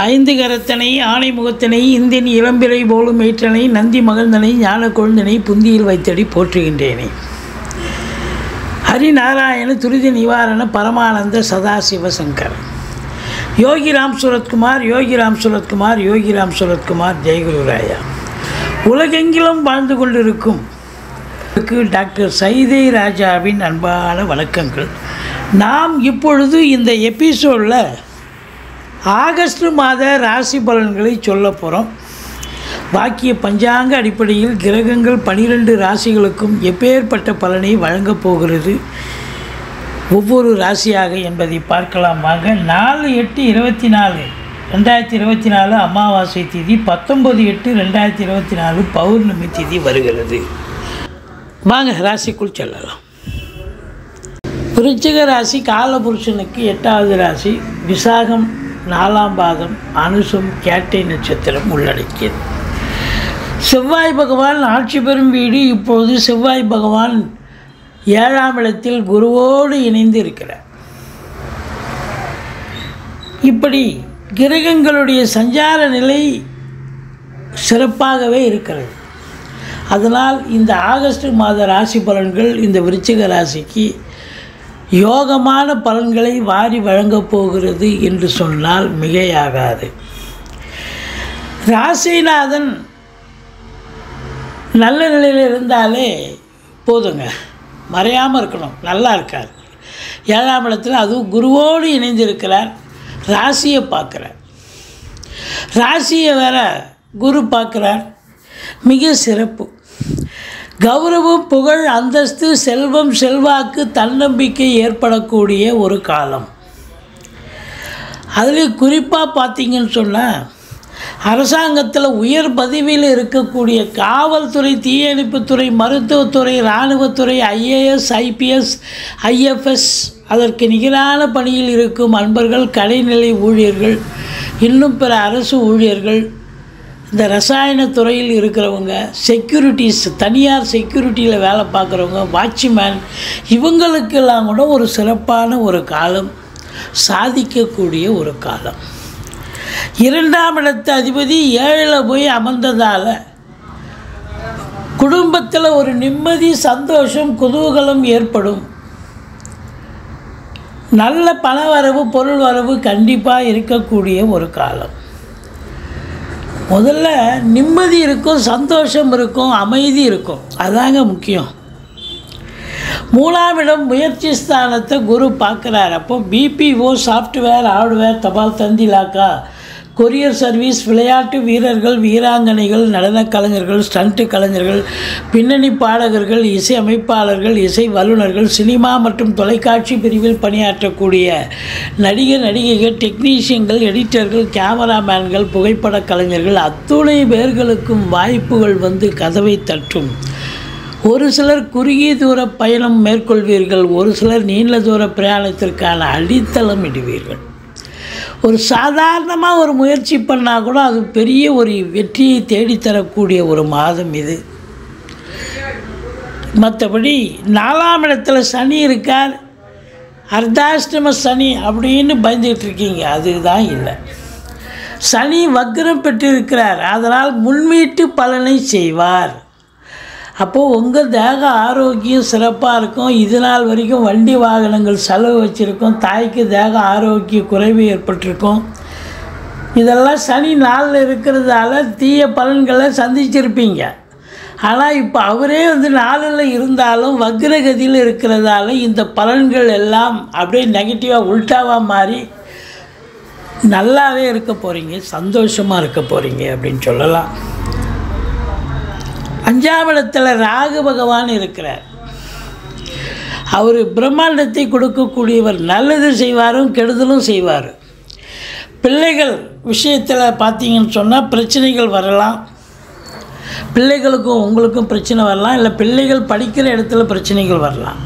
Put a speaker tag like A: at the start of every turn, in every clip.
A: ஐந்து கரத்தனை ஆணை முகத்தனை இந்தின் இளம்பிறை போலும் ஏற்றனை நந்தி மகந்தனை ஞான கொழுந்தனை புந்தியில் வைத்தடி போற்றுகின்றேனே. ஹரிநாராயண துரித நிவாரண பரமானந்த சதாசிவசங்கர். யோகிராம் சுரத்குமார் யோகிராம் சுரத்குமார் யோகிராம் சுரத்குமார். ஜெயகுருராயா. உலகெங்கிலும் வாழ்ந்து கொண்டிருக்கும் டாக்டர் சைதை ராஜாவின் அன்பான வணக்கங்கள். நாம் இப்பொழுது இந்த எபிசோடில் ஆகஸ்ட் மாத ராசி பலன்களை சொல்ல போகிறோம். வாக்கிய பஞ்சாங்க அடிப்படையில் கிரகங்கள் 12 ராசிகளுக்கும் எப்பேற்பட்ட பலனை வழங்கப் போகிறது ஒவ்வொரு ராசியாக என்பதை பார்க்கலாம். வாங்க. 4/8/2024 அமாவாசை திதி, 19/8/2024 பௌர்ணமி திதி வருகிறது. வாங்க ராசிக்குள் செல்லலாம். விருச்சிக ராசி காலபுருஷனுக்கு 8வது ராசி. விசாகம் 4ஆம் பாதம், அனுசம் கேட்டை நட்சத்திரம் உள்ளடக்கியது. செவ்வாய் பகவான் ஆட்சி பெறும் வீடு. இப்போது செவ்வாய் பகவான் 7ஆம் இடத்தில் குருவோடு இணைந்து இருக்கிறார். இப்படி கிரகங்களுடைய சஞ்சார நிலை சிறப்பாகவே இருக்கிறது. அதனால் இந்த ஆகஸ்ட் மாத ராசி பலன்கள் இந்த விருச்சிக ராசிக்கு யோகமான பலன்களை வாரி வழங்கப் போகிறது என்று சொன்னால் மிகையாகாது. ராசிநாதன் நல்ல நிலையில் இருந்தாலே போதுங்க, மறையாமல் இருக்கணும். நல்லா இருக்கார். 7ஆம் இடத்தில் அதுவும் குருவோடு இணைந்திருக்கிறார். ராசியை பார்க்குறார். ராசியை வேற குரு பார்க்குறார். மிக சிறப்பு. கௌரவம், புகழ், அந்தஸ்து, செல்வம், செல்வாக்கு, தன்னம்பிக்கை ஏற்படக்கூடிய ஒரு காலம். அதுலேயும் குறிப்பாக பார்த்தீங்கன்னு சொன்னால் அரசாங்கத்தில் உயர் பதவியில் இருக்கக்கூடிய காவல்துறை, தீயணைப்புத்துறை, மருத்துவத்துறை, இராணுவத்துறை, ஐஏஎஸ், ஐபிஎஸ், ஐஎஃப்எஸ், அதற்கு நிகரான பணியில் இருக்கும் அன்பர்கள், கடைநிலை ஊழியர்கள், இன்னும் பிற அரசு ஊழியர்கள், இந்த ரசாயன துறையில் இருக்கிறவங்க, செக்யூரிட்டிஸ், தனியார் செக்யூரிட்டியில் வேலை பார்க்குறவங்க, வாட்ச்மேன், இவங்களுக்கெல்லாம் கூட ஒரு சிறப்பான ஒரு காலம், சாதிக்கக்கூடிய ஒரு காலம். 2ஆம் இடத்து அதிபதி 7ல் போய் அமர்ந்ததால் குடும்பத்தில் ஒரு நிம்மதி, சந்தோஷம், குதூகலம் ஏற்படும். நல்ல பண வரவு, பொருள் வரவு கண்டிப்பாக இருக்கக்கூடிய ஒரு காலம். முதல்ல நிம்மதி இருக்கும், சந்தோஷம் இருக்கும், அமைதி இருக்கும். அதாங்க முக்கியம். 3ஆம் இடம் முயற்சி ஸ்தானத்தை குரு பார்க்குறார். அப்போ பிபிஓ, சாஃப்ட்வேர், ஹார்ட்வேர், தபால் தந்தி இலாக்கா, கொரியர் சர்வீஸ், விளையாட்டு வீரர்கள், வீராங்கனைகள், நடனக் கலைஞர்கள், ஸ்டண்ட் கலைஞர்கள், பின்னணி பாடகர்கள், இசை அமைப்பாளர்கள், இசை வல்லுநர்கள், சினிமா மற்றும் தொலைக்காட்சி பிரிவில் பணியாற்றக்கூடிய நடிகர், நடிகைகள், டெக்னீஷியன்கள், எடிட்டர்கள், கேமராமேன்கள், புகைப்பட கலைஞர்கள், அத்துணை பேர்களுக்கும் வாய்ப்புகள் வந்து கதவை தட்டும். ஒரு சிலர் குறுகிய தூர பயணம் மேற்கொள்வீர்கள். ஒரு சிலர் நீண்ட தூர பிரயாணத்திற்கான அடித்தளம் இடுவீர்கள். ஒரு சாதாரணமாக ஒரு முயற்சி பண்ணால் கூட அது பெரிய ஒரு வெற்றியை தேடித்தரக்கூடிய ஒரு மாதம் இது. மற்றபடி 4ஆம் இடத்துல சனி இருக்கார். அர்த்தாஷ்டம சனி அப்படின்னு பயந்துகிட்டு இருக்கீங்க. அதுதான் இல்லை. சனி வக்ரம் பெற்றிருக்கிறார். அதனால் முன்வீட்டு பலனை செய்வார். அப்போது உங்கள் தேக ஆரோக்கியம் சிறப்பாக இருக்கும். இது நாள் வரைக்கும் வண்டி வாகனங்கள் செலவு வச்சுருக்கோம். தாய்க்கு தேக ஆரோக்கிய குறைவு ஏற்பட்டிருக்கும். இதெல்லாம் சனி நாளில் இருக்கிறதால தீய பலன்களை சந்திச்சிருப்பீங்க. ஆனால் இப்போ அவரே வந்து 4ல் இருந்தாலும் வக்ரகதியில் இருக்கிறதால இந்த பலன்கள் எல்லாம் அப்படியே நெகட்டிவாக உல்ட்டாவாக மாறி நல்லாவே இருக்க போகிறீங்க, சந்தோஷமாக இருக்க போகிறீங்க அப்படின்னு சொல்லலாம். 5ஆம் இடத்துல ராகு பகவான் இருக்கிறார். அவர் பிரம்மாண்டத்தை கொடுக்கக்கூடியவர். நல்லது செய்வாரும் கெடுதலும் செய்வார். பிள்ளைகள் விஷயத்தில் பார்த்தீங்கன்னு சொன்னால் பிரச்சனைகள் வரலாம். பிள்ளைகளுக்கும் உங்களுக்கும் பிரச்சனை வரலாம். இல்லை பிள்ளைகள் படிக்கிற இடத்துல பிரச்சனைகள் வரலாம்.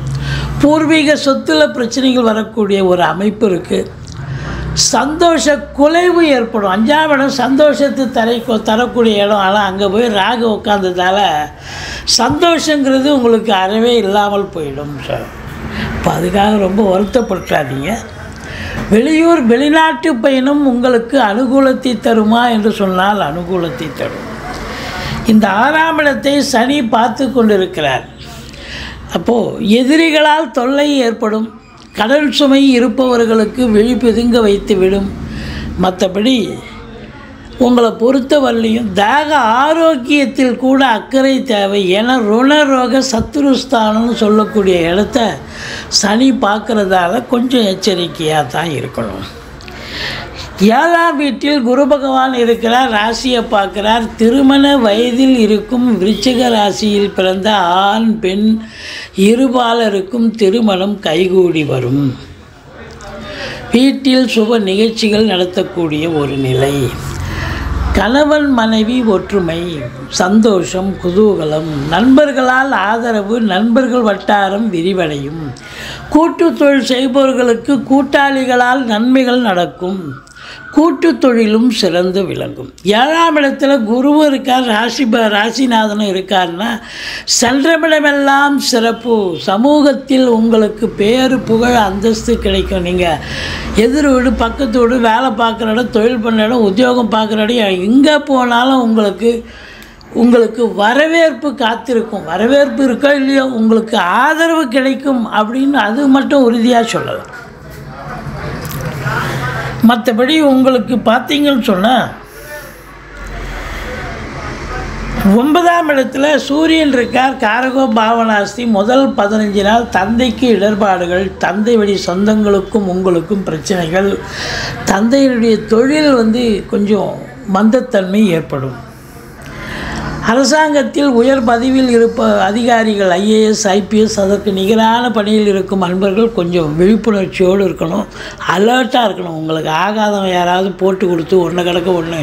A: பூர்வீக சொத்தில் பிரச்சனைகள் வரக்கூடிய ஒரு அமைப்பு இருக்குது. சந்தோஷ குலைவு ஏற்படும். 5ஆம் இடம் சந்தோஷத்தை தரக்கூடிய இடம். ஆனால் அங்கே போய் ராகு உட்காந்ததால் சந்தோஷங்கிறது உங்களுக்கு அறவே இல்லாமல் போயிடும் சார். இப்போ அதுக்காக ரொம்ப வருத்தப்பட்டுறாதீங்க. வெளியூர் வெளிநாட்டு பயணம் உங்களுக்கு அனுகூலத்தை தருமா என்று சொன்னால் அனுகூலத்தை தரும். இந்த 6ஆம் இடத்தை சனி பார்த்து கொண்டிருக்கிறார். அப்போது எதிரிகளால் தொல்லை ஏற்படும், கடன் சுமை இருப்பவர்களுக்கு விழிப்புதுங்க வைத்துவிடும். மற்றபடி உங்களை பொறுத்தவரையிலையும் தேக ஆரோக்கியத்தில் கூட அக்கறை தேவை. ஏன்னா ருணரோக சத்துருஸ்தானம்னு சொல்லக்கூடிய இடத்த சனி பார்க்குறதால கொஞ்சம் எச்சரிக்கையாக தான் இருக்கணும். 7ஆம் வீட்டில் குரு பகவான் இருக்கிறார், ராசியை பார்க்குறார். திருமண வயதில் இருக்கும் விருச்சிக ராசியில் பிறந்த ஆண் பெண் இருபாலருக்கும் திருமணம் கைகூடி வரும். வீட்டில் சுப நிகழ்ச்சிகள் நடத்தக்கூடிய ஒரு நிலை. கணவன் மனைவி ஒற்றுமை, சந்தோஷம், குதூகலம், நண்பர்களால் ஆதரவு, நண்பர்கள் வட்டாரம் விரிவடையும். கூட்டு தொழில் செய்பவர்களுக்கு கூட்டாளிகளால் நன்மைகள் நடக்கும். கூட்டு தொழிலும் சிறந்து விளங்கும். 7ஆம் இடத்துல குருவும் இருக்கார், ராசிநாதனும் இருக்கார்னா சென்றமிடமெல்லாம் சிறப்பு. சமூகத்தில் உங்களுக்கு பேரு புகழ் அந்தஸ்து கிடைக்கும். நீங்கள் எதிர் வீடு பக்கத்து வீடு வேலை பார்க்குற இடம் தொழில் பண்ண இடம் உத்தியோகம் பார்க்குற இடம் எங்கே போனாலும் உங்களுக்கு வரவேற்பு காத்திருக்கும். வரவேற்பு இருக்கோ இல்லையோ உங்களுக்கு ஆதரவு கிடைக்கும் அப்படின்னு அது மட்டும் உறுதியாக சொல்லலாம். மற்றபடி உங்களுக்கு பார்த்தீங்கன்னு சொன்னால் 9ஆம் இடத்துல சூரியன் இருக்கார், காரகோ பாவனாஸ்தி. முதல் 15 நாள் தந்தைக்கு இடர்பாடுகள், தந்தை வழி சொந்தங்களுக்கும் உங்களுக்கும் பிரச்சனைகள், தந்தையினுடைய தொழில் கொஞ்சம் மந்தத்தன்மை ஏற்படும். அரசாங்கத்தில் உயர் பதவியில் இருப்ப அதிகாரிகள் IAS IPS அதற்கு நிகரான பணியில் இருக்கும் அன்பர்கள் கொஞ்சம் விழிப்புணர்ச்சியோடு இருக்கணும், அலர்ட்டாக இருக்கணும். உங்களுக்கு ஆகாதவன் யாராவது போட்டு கொடுத்து ஒன்று கிடக்க ஒன்று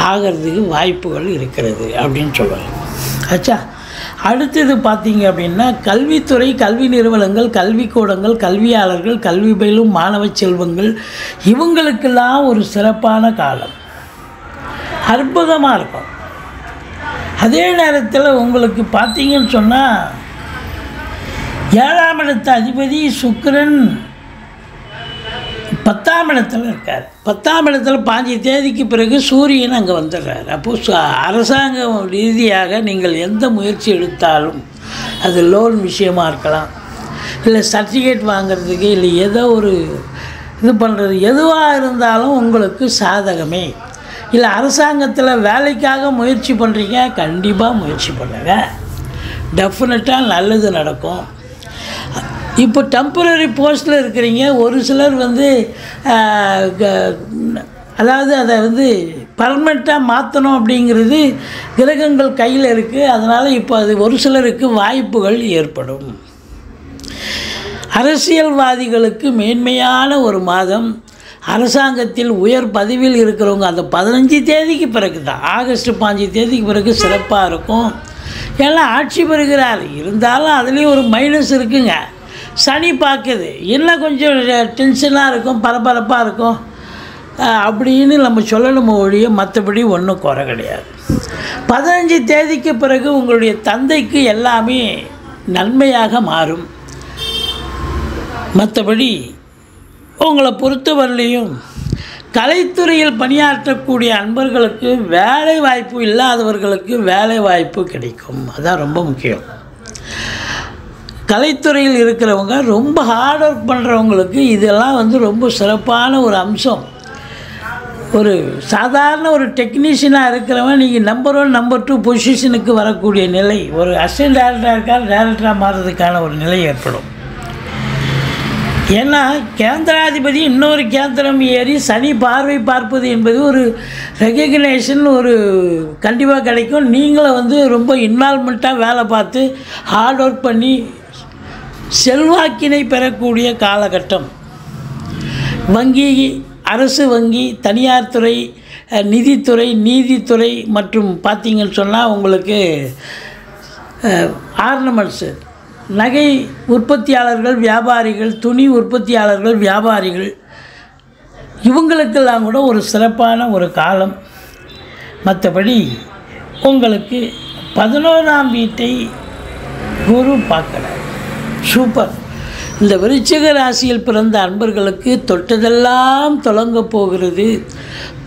A: ஆகிறதுக்கு வாய்ப்புகள் இருக்கிறது அப்படின்னு சொல்லுவாங்க. ஆச்சா, அடுத்தது பார்த்தீங்க அப்படின்னா கல்வித்துறை, கல்வி நிறுவனங்கள், கல்விக்கூடங்கள், கல்வியாளர்கள், கல்வி பயிலும் மாணவ செல்வங்கள் இவங்களுக்கெல்லாம் ஒரு சிறப்பான காலம், அற்புதமாக இருக்கும். அதே நேரத்தில் உங்களுக்கு பார்த்தீங்கன்னு சொன்னால் 7ஆம் இடத்து அதிபதி சுக்கிரன் 10ஆம் இடத்துல இருக்கார். 10ஆம் இடத்துல 5 தேதிக்கு பிறகு சூரியன் அங்கே வந்துடுறார். அப்போது அரசாங்க ரீதியாக நீங்கள் எந்த முயற்சி எடுத்தாலும் அது லோன் விஷயமாக இருக்கலாம், இல்லை சர்டிஃபிகேட் வாங்கிறதுக்கு, இல்லை ஏதோ ஒரு இது பண்ணுறது எதுவாக இருந்தாலும் உங்களுக்கு சாதகமே. இல்லை அரசாங்கத்தில் வேலைக்காக முயற்சி பண்ணுறீங்க, கண்டிப்பாக முயற்சி பண்ணுங்க, டெஃபினட்டாக நல்லது நடக்கும். இப்போ டெம்பரரி போஸ்ட்டில் இருக்கிறீங்க, ஒரு சிலர் அதாவது அதை பர்மனெண்ட்டாக மாற்றணும் அப்படிங்கிறது கிரகங்கள் கையில் இருக்குது. அதனால் இப்போ அது ஒரு சிலருக்கு வாய்ப்புகள் ஏற்படும். அரசியல்வாதிகளுக்கு மேன்மையான ஒரு மாதம். அரசாங்கத்தில் உயர் பதவியில் இருக்கிறவங்க அந்த 15 தேதிக்கு பிறகு தான், ஆகஸ்ட் 5 தேதிக்கு பிறகு சிறப்பாக இருக்கும். ஏன்னா ஆட்சி பெறுகிறார். இருந்தாலும் அதுலேயும் ஒரு மைனஸ் இருக்குங்க. சனி பார்க்குது, இன்னும் கொஞ்சம் டென்ஷனாக இருக்கும், பரபரப்பாக இருக்கும் அப்படின்னு நம்ம சொல்லணும் ஒழிய மற்றபடி ஒன்றும் குறை கிடையாது. 15 தேதிக்கு பிறகு உங்களுடைய தந்தைக்கு எல்லாமே நன்மையாக மாறும். மற்றபடி உங்களை பொறுத்தவரையிலையும் கலைத்துறையில் பணியாற்றக்கூடிய அன்பர்களுக்கு வேலை வாய்ப்பு இல்லாதவர்களுக்கு வேலை வாய்ப்பு கிடைக்கும். அதுதான் ரொம்ப முக்கியம். கலைத்துறையில் இருக்கிறவங்க ரொம்ப ஹார்ட் ஒர்க் பண்ணுறவங்களுக்கு இதெல்லாம் ரொம்ப சிறப்பான ஒரு அம்சம். ஒரு சாதாரண ஒரு டெக்னீஷியனாக இருக்கிறவன் நீங்கள் நம்பர் 1 நம்பர் 2 பொசிஷனுக்கு வரக்கூடிய நிலை, ஒரு அசிஸ்டன்ட் டைரக்டராக இருக்கார் டைரக்டராக மாறுறதுக்கான ஒரு நிலை ஏற்படும். ஏன்னா கேந்திராதிபதி இன்னொரு கேந்திரம் ஏறி சனி பார்வை பார்ப்பது என்பது ஒரு ரெகக்னேஷன் ஒரு கண்டிப்பாக கிடைக்கும். நீங்களும் ரொம்ப இன்வால்மெண்ட்டாக வேலை பார்த்து ஹார்ட் ஒர்க் பண்ணி செல்வாக்கினை பெறக்கூடிய காலகட்டம். வங்கி, அரசு வங்கி, தனியார் துறை, நிதித்துறை, நீதித்துறை மற்றும் பார்த்திங்கன்னு சொன்னால் உங்களுக்கு ஆர்னமெண்ட்ஸு, நகை உற்பத்தியாளர்கள், வியாபாரிகள், துணி உற்பத்தியாளர்கள், வியாபாரிகள் இவங்களுக்கெல்லாம் கூட ஒரு சிறப்பான ஒரு காலம். மற்றபடி உங்களுக்கு 11ஆம் வீட்டை குரு பார்க்குறார். சூப்பர். இந்த விருச்சிக ராசியில் பிறந்த அன்பர்களுக்கு தொட்டதெல்லாம் தொடங்க போகிறது.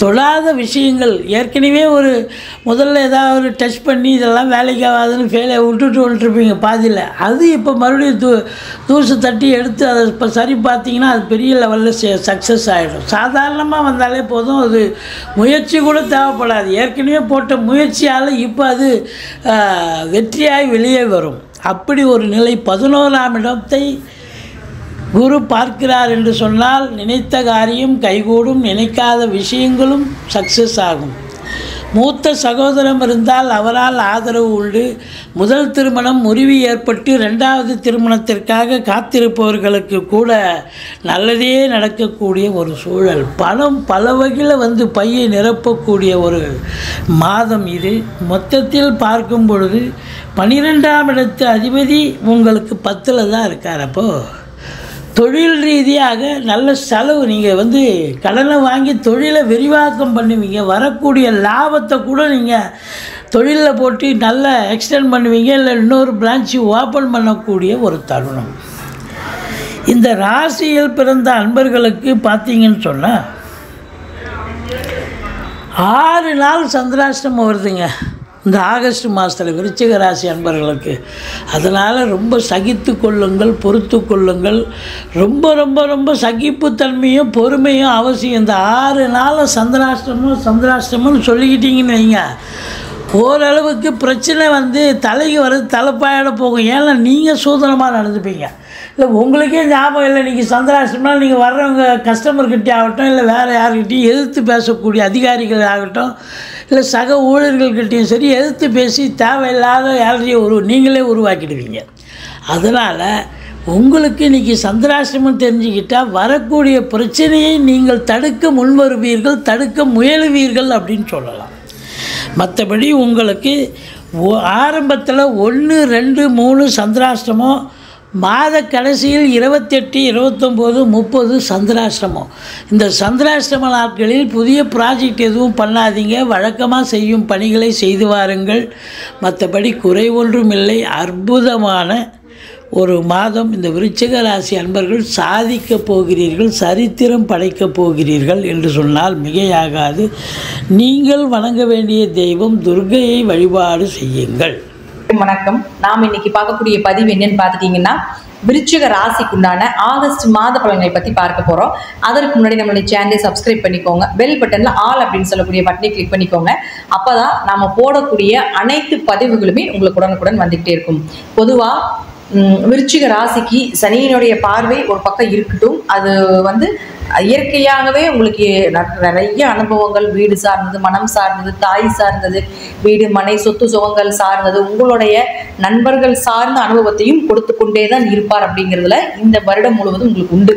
A: தொடாத விஷயங்கள் ஏற்கனவே ஒரு முதல்ல ஏதாவது ஒரு டச் பண்ணி இதெல்லாம் வேலைக்கு ஆகாதுன்னு விட்டுட்டு வந்துட்டுருப்பீங்க பாதியில். அது இப்போ மறுபடியும் தூசு தட்டி எடுத்து அதை இப்போ சரி பார்த்தீங்கன்னா அது பெரிய லெவலில் சக்ஸஸ் ஆகிடும். சாதாரணமாக வந்தாலே போதும், அது முயற்சி கூட தேவைப்படாது. ஏற்கனவே போட்ட முயற்சியால் இப்போ அது வெற்றியாகி வெளியே வரும். அப்படி ஒரு நிலை. 11ஆம் இடத்தை குரு பார்க்கிறார் என்று சொன்னால் நினைத்த காரியம் கைகூடும், நினைக்காத விஷயங்களும் சக்ஸஸ் ஆகும். மூத்த சகோதரம் இருந்தால் அவரால் ஆதரவு உண்டு. முதல் திருமணம் முறிவு ஏற்பட்டு 2வது திருமணத்திற்காக காத்திருப்பவர்களுக்கு கூட நல்லதே நடக்கக்கூடிய ஒரு சூழல். பணம் பல வகையில் பையை நிரப்பக்கூடிய ஒரு மாதம் இது. மொத்தத்தில் பார்க்கும் பொழுது 12ஆம் இடத்து அதிபதி உங்களுக்கு 10ல் தான் இருக்கார். அப்போது தொழில் ரீதியாக நல்ல செலவு. நீங்கள் கடனை வாங்கி தொழிலை விரிவாக்கம் பண்ணுவீங்க. வரக்கூடிய லாபத்தை கூட நீங்கள் தொழிலில் போட்டு நல்லா எக்ஸ்டெண்ட் பண்ணுவீங்க, இல்லை இன்னொரு பிரான்ச்சு ஓப்பன் பண்ணக்கூடிய ஒரு தருணம். இந்த ராசியில் பிறந்த அன்பர்களுக்கு பார்த்தீங்கன்னு சொன்னால் 6 நாள் சந்திராஷ்டமம் வருதுங்க இந்த ஆகஸ்ட் மாதத்தில் விருச்சிக ராசி அன்பர்களுக்கு. அதனால் ரொம்ப சகித்து கொள்ளுங்கள், பொறுத்து கொள்ளுங்கள். ரொம்ப ரொம்ப ரொம்ப சகிப்புத்தன்மையும் பொறுமையும் அவசியம். இந்த 6 நாள் சந்திராஷ்டமம்னு சொல்லிக்கிட்டீங்கன்னு வைங்க, ஓரளவுக்கு பிரச்சனை தலைக்கு வர்றது தலைப்பாயிட போகும். ஏன்னா நீங்கள் சூதனமாக நடந்துப்பீங்க. இல்லை உங்களுக்கே ஞாபகம் இல்லை, நீங்கள் சந்திராஷ்டமம்னா நீங்கள் வர்றவங்க கஸ்டமர்கிட்டே ஆகட்டும், இல்லை வேறு யார்கிட்டையும் எதிர்த்து பேசக்கூடிய அதிகாரிகள் ஆகட்டும், இல்லை சக ஊழியர்கள்கிட்டையும் சரி எதிர்த்து பேசி தேவையில்லாத யாரையும் நீங்களே உருவாக்கிடுவீங்க. அதனால் உங்களுக்கு இன்றைக்கி சந்திராஷ்டமம் தெரிஞ்சுக்கிட்டால் வரக்கூடிய பிரச்சனையை நீங்கள் தடுக்க முன்வருவீர்கள், தடுக்க முயலுவீர்கள் அப்படின்னு சொல்லலாம். மற்றபடி உங்களுக்கு ஆரம்பத்தில் 1, 2, 3 சந்திராஷ்டமம், மாத கடைசியில் 28, 29, 30 சந்திராஷ்டமம். இந்த சந்திராஷ்டம நாட்களில் புதிய ப்ராஜெக்ட் எதுவும் பண்ணாதீங்க. வழக்கமாக செய்யும் பணிகளை செய்து வாருங்கள். மற்றபடி குறை ஒன்றும் இல்லை. அற்புதமான ஒரு மாதம். இந்த விருச்சிக ராசி அன்பர்கள் சாதிக்கப் போகிறீர்கள், சரித்திரம் படைக்கப் போகிறீர்கள் என்று சொன்னால் மிகையாகாது. நீங்கள் வணங்க வேண்டிய தெய்வம் துர்க்கையை வழிபாடு செய்யுங்கள்.
B: வணக்கம். நாம் இன்னைக்கு பார்க்கக்கூடிய பதிவு என்னன்னு பார்த்துட்டீங்கன்னா, விருச்சிக ராசிக்குண்டான ஆகஸ்ட் மாத பலன்களை பற்றி பார்க்க போகிறோம். அதற்கு முன்னாடி நம்மளுடைய சேனலை சப்ஸ்கிரைப் பண்ணிக்கோங்க. பெல் பட்டனில் ஆல் அப்படின்னு சொல்லக்கூடிய பட்டனை கிளிக் பண்ணிக்கோங்க. அப்போ தான் நம்ம போடக்கூடிய அனைத்து பதிவுகளுமே உங்களுக்கு உடனுக்குடன் வந்துகிட்டே இருக்கும். பொதுவாக விருச்சிக ராசிக்கு சனியினுடைய பார்வை ஒரு பக்கம் இருக்கட்டும், அது இயற்கையாகவே உங்களுக்கு நிறைய அனுபவங்கள், வீடு சார்ந்தது, மனம் சார்ந்தது, தாய் சார்ந்தது, வீடு மனை சொத்து சுகங்கள் சார்ந்தது, உங்களுடைய நண்பர்கள் சார்ந்த அனுபவத்தையும் கொடுத்து கொண்டே தான் இருப்பார். அப்படிங்கிறதுல இந்த வருடம் முழுவதும் உங்களுக்கு உண்டு.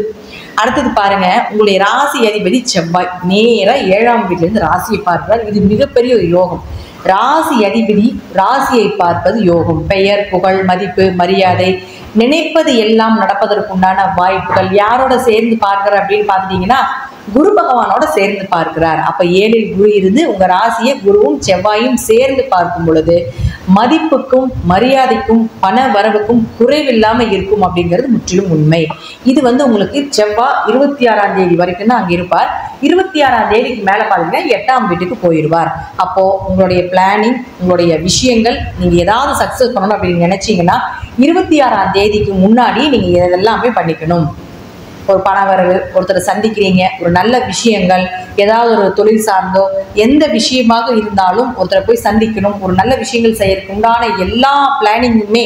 B: அடுத்தது பாருங்க, உங்களுடைய ராசி அதிபதி செவ்வாய் நேராக 7ஆம் வீட்டிலிருந்து ராசியை பார்க்கிறார். இது மிகப்பெரிய ஒரு யோகம். ராசி அதிபதி ராசியை பார்ப்பது யோகம். பெயர், புகழ், மதிப்பு, மரியாதை, நினைப்பது எல்லாம் நடப்பதற்குண்டான வாய்ப்புகள். யாரோட சேர்ந்து பார்க்கிறார் அப்படின்னு பார்த்துட்டீங்கன்னா, குரு பகவானோட சேர்ந்து பார்க்கிறார். அப்ப 7ல் குரு இருந்து உங்க ராசியை குருவும் செவ்வாயும் சேர்ந்து பார்க்கும் பொழுது மதிப்புக்கும் மரியாதைக்கும் பண வரவுக்கும் குறைவில்லாம இருக்கும் அப்படிங்கிறது முற்றிலும் உண்மை. இது உங்களுக்கு செவ்வாய் 26ஆம் தேதி வரைக்கும் தான் அங்க இருப்பார். 26ஆம் தேதிக்கு மேல பாத்தீங்கன்னா 8ஆம் வீட்டுக்கு போயிடுவார். அப்போ உங்களுடைய பிளானிங், உங்களுடைய விஷயங்கள், நீங்க ஏதாவது சக்சஸ் பண்ணணும் அப்படின்னு நினைச்சீங்கன்னா 26ஆம் தேதிக்கு முன்னாடி நீங்க இதெல்லாமே பண்ணிக்கணும். ஒரு பண வரவு, ஒருத்தரை சந்திக்கிறீங்க, ஒரு நல்ல விஷயங்கள், ஏதாவது ஒரு தொழில் சார்ந்தோ எந்த விஷயமாக இருந்தாலும் ஒருத்தரை போய் சந்திக்கணும், ஒரு நல்ல விஷயங்கள் செய்யறதுக்கு உண்டான எல்லா பிளானிங்குமே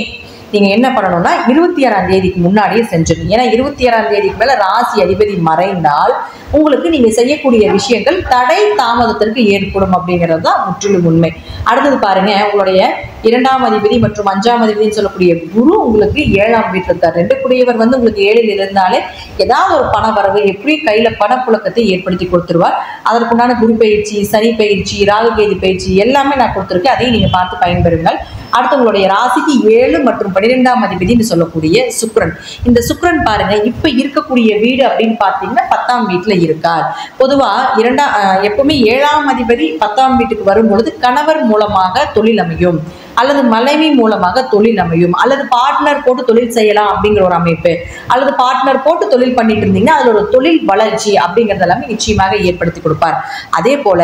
B: நீங்க என்ன பண்ணணும்னா 26ஆம் தேதிக்கு முன்னாடியே செஞ்சிடணும். ஏன்னா 26ஆம் தேதிக்கு மேல ராசி அதிபதி மறைந்தால் உங்களுக்கு நீங்க செய்யக்கூடிய விஷயங்கள் தடை தாமதத்திற்கு ஏற்படும் அப்படிங்கிறது தான் முற்றிலும் உண்மை. அடுத்தது பாருங்க, உங்களுடைய 2ஆம் அதிபதி மற்றும் 5ஆம் அதிபதினு சொல்லக்கூடிய குரு உங்களுக்கு 7ஆம் வீட்டில் இருக்கார். 2 கூடியவர் உங்களுக்கு 7ல் இருந்தாலே ஏதாவது ஒரு பண வரவு, எப்படி கையில பணப்புழக்கத்தை ஏற்படுத்தி கொடுத்துருவார். அதற்குண்டான குரு பயிற்சி, சனி பயிற்சி, ராகுகேது பயிற்சி எல்லாமே நான் கொடுத்துருக்கேன். அதையும் நீங்க பார்த்து பயன்பெறுங்கள். அடுத்து உங்களுடைய ராசிக்கு 7 மற்றும் 12ஆம் அதிபதினு சொல்லக்கூடிய சுக்கிரன். இந்த சுக்கிரன் பாருங்க, இப்ப இருக்கக்கூடிய வீடு அப்படின்னு பார்த்தீங்கன்னா 10ஆம் வீட்டுல இருக்கார். பொதுவா எப்பவுமே 7ஆம் அதிபதி 10ஆம் வீட்டுக்கு வரும்பொழுது கணவர் மூலமாக தொழில் அமையும். அல்லது மனைவி மூலமாக தொழில் அமையும், அல்லது பார்ட்னர் போட்டு தொழில் செய்யலாம் அப்படிங்கிற ஒரு அமைப்பு, அல்லது பார்ட்னர் போட்டு தொழில் பண்ணிட்டு இருந்தீங்கன்னா அதுல ஒரு தொழில் வளர்ச்சி அப்படிங்கிறது எல்லாமே நிச்சயமாக ஏற்படுத்தி கொடுப்பார். அதே போல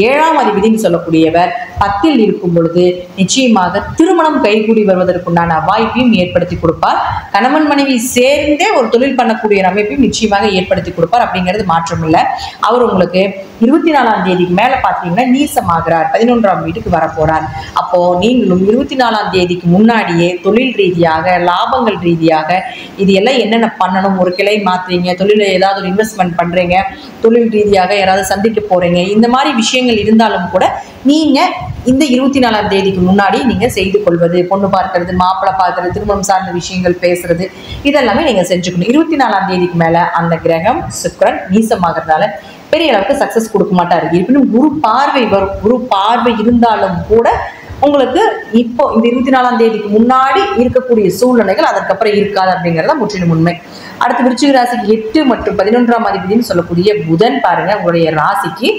B: 7ஆம் அதிபதினு சொல்லக்கூடியவர் 10ல் இருக்கும் பொழுது நிச்சயமாக திருமணம் கைகூடி வருவதற்குண்டான வாய்ப்பையும் ஏற்படுத்தி கொடுப்பார். கணவன் மனைவி சேர்ந்தே ஒரு தொழில் பண்ணக்கூடிய அமைப்பையும் நிச்சயமாக ஏற்படுத்தி கொடுப்பார். அப்படிங்கிறது மாற்றம் இல்லை. அவர் உங்களுக்கு 24ஆம் தேதிக்கு மேல பாத்தீங்கன்னா நீசமாகிறார், 11ஆம் வீட்டுக்கு வர போறார். அப்போ நீங்களும் 24ஆம் தேதிக்கு முன்னாடியே தொழில் ரீதியாக, லாபங்கள் ரீதியாக இது எல்லாம் என்னென்ன பண்ணணும், ஒரு கிளை மாத்துறீங்க, தொழில ஏதாவது ஒரு இன்வெஸ்ட்மெண்ட் பண்றீங்க, தொழில் ரீதியாக யாராவது சந்திக்க போறீங்க, இந்த மாதிரி விஷயங்கள் இருந்தாலும் கூட நீங்க இந்த 24ஆம் தேதிக்கு முன்னாடி நீங்க செய்து கொள்வது, பொண்ணு பார்க்கறது, மாப்பிள்ளை பார்க்கறது, திருமணம் சார்ந்த விஷயங்கள் பேசுறது, இதெல்லாமே நீங்க செஞ்சுக்கணும். 24ஆம் தேதிக்கு மேல அந்த கிரகம் சுக்கிரன் நீசமாகறதுனால பெரிய அளவுக்கு சக்சஸ் கொடுக்க மாட்டாரு. இருப்பினும் குரு பார்வை வரும். குரு பார்வை இருந்தாலும் கூட உங்களுக்கு இப்போ இந்த 24ஆம் தேதிக்கு முன்னாடி இருக்கக்கூடிய சூழ்நிலைகள் அதற்கப்புறம் இருக்காது அப்படிங்கிறத முற்றிலும் உண்மை. அடுத்து விருச்சிக ராசிக்கு 8 மற்றும் 11ஆம் அதிபதினு சொல்லக்கூடிய புதன் பாருங்க உங்களுடைய ராசிக்கு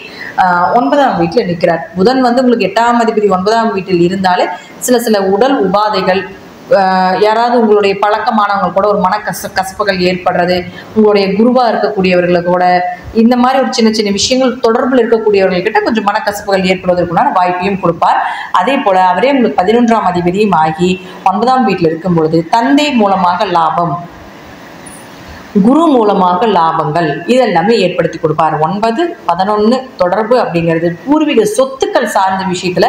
B: 9ஆம் வீட்டில் நிற்கிறார். புதன் வந்து உங்களுக்கு 8ஆம் அதிபதி 9ஆம் வீட்டில் இருந்தாலே சில உடல் உபாதைகள், யாராவது உங்களுடைய பழக்கமானவங்க கூட ஒரு கசப்புகள் ஏற்படுறது, உங்களுடைய குருவா இருக்கக்கூடியவர்களோட இந்த மாதிரி ஒரு சின்ன சின்ன விஷயங்கள் தொடர்பில் இருக்கக்கூடியவர்கள்கிட்ட கொஞ்சம் மனக்கசப்புகள் ஏற்படுவதற்குண்டான வாய்ப்பையும் கொடுப்பார். அதே போல அவரே உங்களுக்கு 11ஆம் அதிபதியும் ஆகி 9ஆம் வீட்டில் இருக்கும் பொழுது தந்தை மூலமாக லாபம், குரு மூலமாக லாபங்கள் இதெல்லாமே ஏற்படுத்தி கொடுப்பார். 9, 11 தொடர்பு அப்படிங்கிறது பூர்வீக சொத்துக்கள் சார்ந்த விஷயத்துல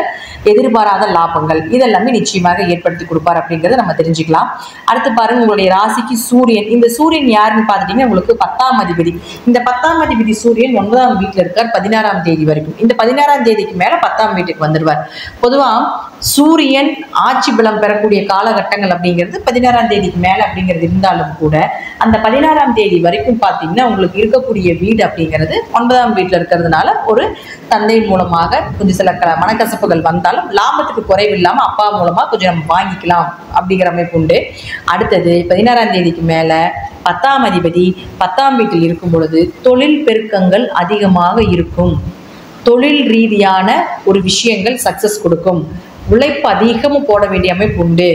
B: எதிர்பாராத லாபங்கள் இதெல்லாமே நிச்சயமாக ஏற்படுத்தி கொடுப்பார் அப்படிங்கிறத நம்ம தெரிஞ்சுக்கலாம். அடுத்து பாருங்க உங்களுடைய ராசிக்கு சூரியன். இந்த சூரியன் யாருன்னு பார்த்துட்டீங்கன்னா உங்களுக்கு 10ஆம் அதிபதி. இந்த 10ஆம் அதிபதி சூரியன் 9ஆம் வீட்டில் இருக்கார் 16ஆம் தேதி வரைக்கும். இந்த 16ஆம் தேதிக்கு மேல 10ஆம் வீட்டுக்கு வந்துடுவார். பொதுவா சூரியன் ஆட்சி பலம் பெறக்கூடிய காலகட்டங்கள் அப்படிங்கிறது 16ஆம் தேதிக்கு மேல அப்படிங்கிறது இருந்தாலும் கூட அந்த 16ஆம் தேதி வரைக்கும் பார்த்தீங்கன்னா உங்களுக்கு இருக்கக்கூடிய வீடு அப்படிங்கிறது 9ஆம் வீட்டில் இருக்கிறதுனால ஒரு தந்தை மூலமாக கொஞ்சம் சில மனக்கசப்புகள் வந்தாலும் லாபத்துக்கு குறைவில்லாம அப்பா மூலமா கொஞ்சம் நம்ம வாங்கிக்கலாம் அப்படிங்கிற அமைப்பு உண்டு. அடுத்தது 16ஆம் தேதிக்கு மேல 10ஆம் அதிபதி 10ஆம் வீட்டில் இருக்கும் பொழுது தொழில் பெருக்கங்கள் அதிகமாக இருக்கும். தொழில் ரீதியான ஒரு விஷயங்கள் சக்சஸ் கொடுக்கும். உழைப்பு அதிகமும் போட வேண்டிய அமைப்பு உண்டு.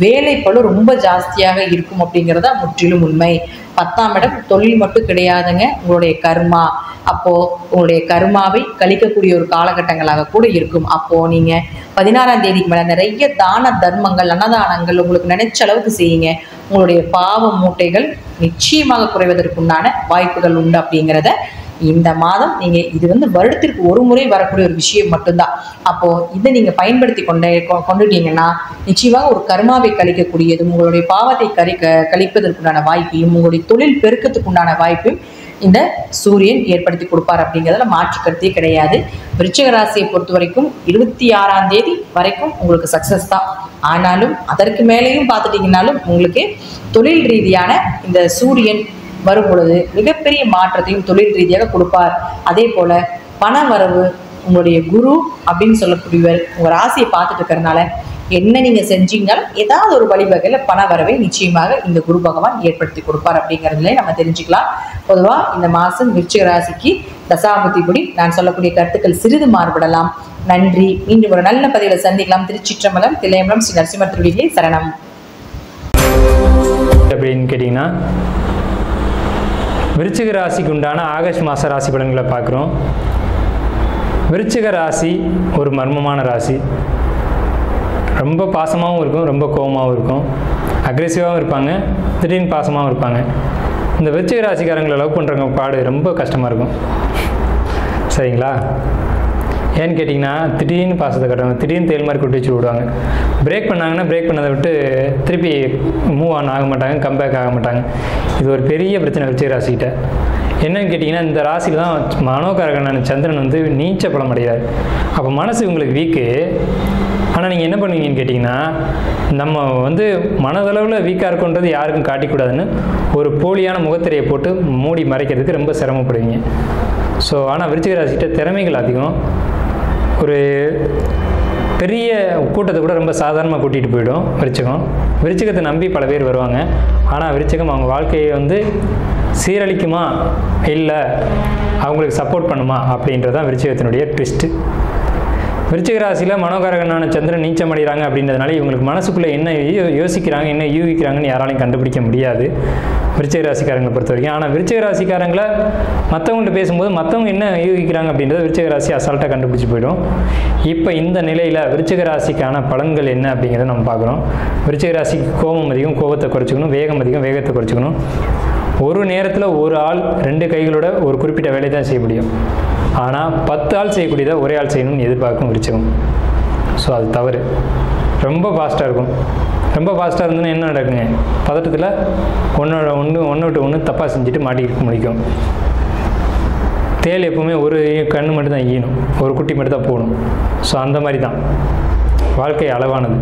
B: வேலைப்பளு ரொம்ப ஜாஸ்தியாக இருக்கும் அப்படிங்கிறதா முற்றிலும் உண்மை. 10ஆம் இடம் தொழில் மட்டும் கிடையாதுங்க, உங்களுடைய கர்மா. அப்போ உங்களுடைய கர்மாவை கழிக்கக்கூடிய ஒரு காலகட்டங்களாக கூட இருக்கும். அப்போ நீங்க 16ஆம் தேதிக்கு மேல நிறைய தான தர்மங்கள், அன்னதானங்கள் உங்களுக்கு நினைச்ச அளவுக்கு செய்யுங்க. உங்களுடைய பாவ மூட்டைகள் நிச்சயமாக குறைவதற்குண்டான வாய்ப்புகள் உண்டு அப்படிங்கிறத இந்த மாதம் நீங்க இது வந்து வருடத்திற்கு ஒரு முறை வரக்கூடிய ஒரு விஷயம் மட்டும்தான். அப்போ இதை நீங்க பயன்படுத்தி கொண்டுட்டீங்கன்னா நிச்சயமாக ஒரு கர்மாவை கழிக்கக்கூடியதும் உங்களுடைய பாவத்தை கழிப்பதற்குண்டான வாய்ப்பையும் உங்களுடைய தொழில் பெருக்கத்துக்குண்டான வாய்ப்பையும் இந்த சூரியன் ஏற்படுத்தி கொடுப்பார் அப்படிங்கிறதுல மாற்று கருத்தே கிடையாது. விருச்சிக ராசியை பொறுத்த வரைக்கும் 26ஆம் தேதி வரைக்கும் உங்களுக்கு சக்சஸ் தான். ஆனாலும் அதற்கு மேலேயும் பார்த்துட்டீங்கன்னாலும் உங்களுக்கு தொழில் ரீதியான இந்த சூரியன் வரும் பொழுது மிகப்பெரிய மாற்றத்தையும் தொழில் ரீதியாக கொடுப்பார். அதே போல பண வரவு உங்களுடைய குரு அப்படின்னு சொல்லக்கூடியவர் உங்க ராசியை பார்த்துட்டு இருக்கிறதுனால என்ன நீங்க செஞ்சீங்கனாலும் ஏதாவது ஒரு வழிவகையில பண வரவை நிச்சயமாக இந்த குரு பகவான் ஏற்படுத்தி கொடுப்பார் அப்படிங்கிறதுல நம்ம தெரிஞ்சுக்கலாம். பொதுவா இந்த மாசம் விருச்சிக ராசிக்கு தசாபுத்திபடி நான் சொல்லக்கூடிய கருத்துக்கள் சிறிது மாறுபடலாம். நன்றி. மீண்டும் ஒரு நல்ல பதிவில் சந்திக்கலாம். திருச்சிற்றம்பலம், தில்லையம்பலம், ஸ்ரீ நரசிம்மர் திருவடிகளே சரணம்.
C: அப்படின்னு கேட்டீங்கன்னா விருச்சிக ராசிக்கு உண்டான ஆகஸ்ட் மாத ராசி பலன்களை பார்க்குறோம். விருச்சிக ராசி ஒரு மர்மமான ராசி. ரொம்ப பாசமாகவும் இருக்கும், ரொம்ப கோபமாகவும் இருக்கும், அக்ரெசிவாகவும் இருப்பாங்க, திடீர்னு பாசமாகவும் இருப்பாங்க. இந்த விருச்சிக ராசிக்காரங்களை லவ் பண்ணுறவங்க பாடு ரொம்ப கஷ்டமாக இருக்கும். சரிங்களா? ஏன்னு கேட்டிங்கன்னா திடீர்னு பாசத்தை கட்டுவாங்க, திடீர்னு தேல் மாதிரி கொட்டி வச்சு விடுவாங்க. பிரேக் பண்ணாங்கன்னா பிரேக் பண்ணதை விட்டு திருப்பி மூவ் ஆன் ஆக மாட்டாங்க, கம்பேக் ஆக மாட்டாங்க. இது ஒரு பெரிய பிரச்சனை விருச்சிக ராசிக்கிட்ட. என்னன்னு கேட்டிங்கன்னா இந்த ராசியில் தான் மனோகாரகனான சந்திரன் வந்து நீச்ச பலம் அடைகிறார். அப்போ மனசு உங்களுக்கு வீக்கு. ஆனால் நீங்கள் என்ன பண்ணுவீங்கன்னு கேட்டிங்கன்னா நம்ம வந்து மனதளவில் வீக்காக இருக்குன்றது யாருக்கும் காட்டிக்கூடாதுன்னு ஒரு போலியான முகத்திரையை போட்டு மூடி மறைக்கிறதுக்கு ரொம்ப சிரமப்படுவீங்க. ஸோ ஆனால் விருச்சிக ராசிக்கிட்ட திறமைகள் அதிகம். ஒரு பெரிய கூட்டத்தை கூட ரொம்ப சாதாரணமாக கூட்டிகிட்டு போயிடும் விருச்சிகம். விருச்சிகத்தை நம்பி பல பேர் வருவாங்க. ஆனால் விருச்சிகம் அவங்க வாழ்க்கையை வந்து சீரழிக்குமா இல்லை அவங்களுக்கு சப்போர்ட் பண்ணுமா அப்படின்றதான் விருச்சிகத்தினுடைய ட்விஸ்ட்டு. விருச்சிக ராசியில் மனோகாரகனான சந்திரன் நீச்சம் அடைகிறாங்க அப்படின்றதுனால இவங்களுக்கு மனசுக்குள்ளே என்ன யோசிக்கிறாங்க, என்ன யூகிக்கிறாங்கன்னு யாராலையும் கண்டுபிடிக்க முடியாது விருச்சிக ராசிக்காரங்களை பொறுத்த வரைக்கும். ஆனால் விருச்சிக ராசிக்காரங்களை மற்றவங்கள்ட்ட பேசும்போது மற்றவங்க என்ன யூகிக்கிறாங்க அப்படின்றத விருச்சிக ராசி அசால்ட்டாக கண்டுபிடிச்சி போயிடும். இப்போ இந்த நிலையில் விருச்சிக ராசிக்கான பலன்கள் என்ன அப்படிங்கிறத நம்ம பார்க்குறோம். விருச்சிக ராசிக்கு கோபம் அதிகம், கோபத்தை குறைச்சிக்கணும். வேகம் அதிகம், வேகத்தை குறைச்சிக்கணும். ஒரு நேரத்தில் ஒரு ஆள் 2 கைகளோட ஒரு குறிப்பிட்ட வேலையை தான் செய்ய முடியும். ஆனால் 10 ஆள் செய்யக்கூடியதை ஒரே ஆள் செய்யணும்னு எதிர்பார்க்கும் விருச்சிகம். ஸோ அது தவறு. ரொம்ப ஃபாஸ்ட்டாக இருக்கும். ரொம்ப ஃபாஸ்ட்டாக இருந்ததுன்னா என்ன நடக்குங்க, பதட்டத்தில் ஒன்று விட்டு ஒன்று தப்பாக செஞ்சுட்டு மாட்டிக்கிட்டு முடிக்கும். தேல் எப்பவுமே ஒரு கண்ணு மட்டும் தான் ஈயணும், ஒரு குட்டி மட்டும் தான் போகணும். ஸோ அந்த மாதிரி தான் வாழ்க்கை அளவானது.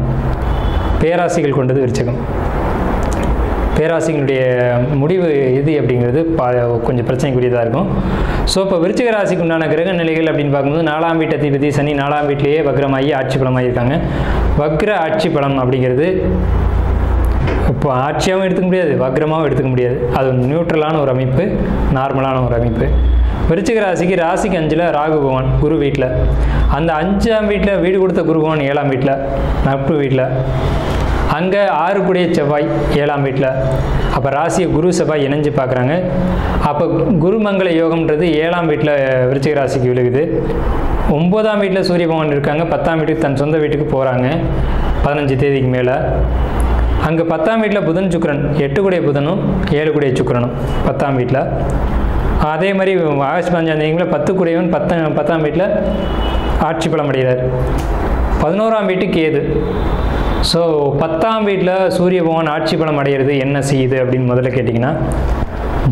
C: பேராசைகள் கொண்டது விருச்சிகம். பேராசிகளுடைய முடிவு எது அப்படிங்கிறது கொஞ்சம் பிரச்சனைக்குரியதாக இருக்கும். ஸோ இப்போ விருச்சிக ராசிக்கு உண்டான கிரக நிலைகள் அப்படின்னு பார்க்கும்போது 4ஆம் வீட்டு அதிபதி சனி 4ஆம் வீட்டிலேயே வக்ரமாகி ஆட்சி பலமாகி இருக்காங்க. வக்ர ஆட்சி பலம் அப்படிங்கிறது இப்போ ஆட்சியாகவும் எடுத்துக்க முடியாது, வக்ரமாகவும் எடுத்துக்க முடியாது. அது நியூட்ரலான ஒரு அமைப்பு, நார்மலான ஒரு அமைப்பு. விருச்சிக ராசிக்கு 5ல் ராகு பகவான் குரு வீட்டில், அந்த 5ஆம் வீட்டில் வீடு கொடுத்த குரு பகவான் 7ஆம் வீட்டில் நட்பு வீட்டில், அங்கே 6 கூடிய செவ்வாய் 7ஆம் வீட்டில். அப்போ ராசியை குரு செவ்வாய் இணைஞ்சு பார்க்குறாங்க. அப்போ குருமங்கள யோகம்ன்றது 7ஆம் வீட்டில் விருச்சிக ராசிக்கு விழுகுது. 9ஆம் வீட்டில் சூரிய பகவான் இருக்காங்க. 10ஆம் வீட்டுக்கு தன் சொந்த வீட்டுக்கு போகிறாங்க 15 தேதிக்கு மேலே. அங்கே 10ஆம் வீட்டில் புதன் சுக்கிரன், 8 கூடிய புதனும் 7 கூடிய சுக்கிரனும் 10ஆம் வீட்டில். அதே மாதிரி ஆகஸ்ட் 15ஆம் தேதியில் 10 கூடியவன் 10ஆம் வீட்டில் ஆட்சி பலம் அடைகிறார். 11ஆம் வீட்டுக்கு கேது. ஸோ 10ஆம் வீட்டில் சூரிய பகவான் ஆட்சி பலம் அடைகிறது என்ன செய்யுது அப்படின்னு முதல்ல கேட்டிங்கன்னா,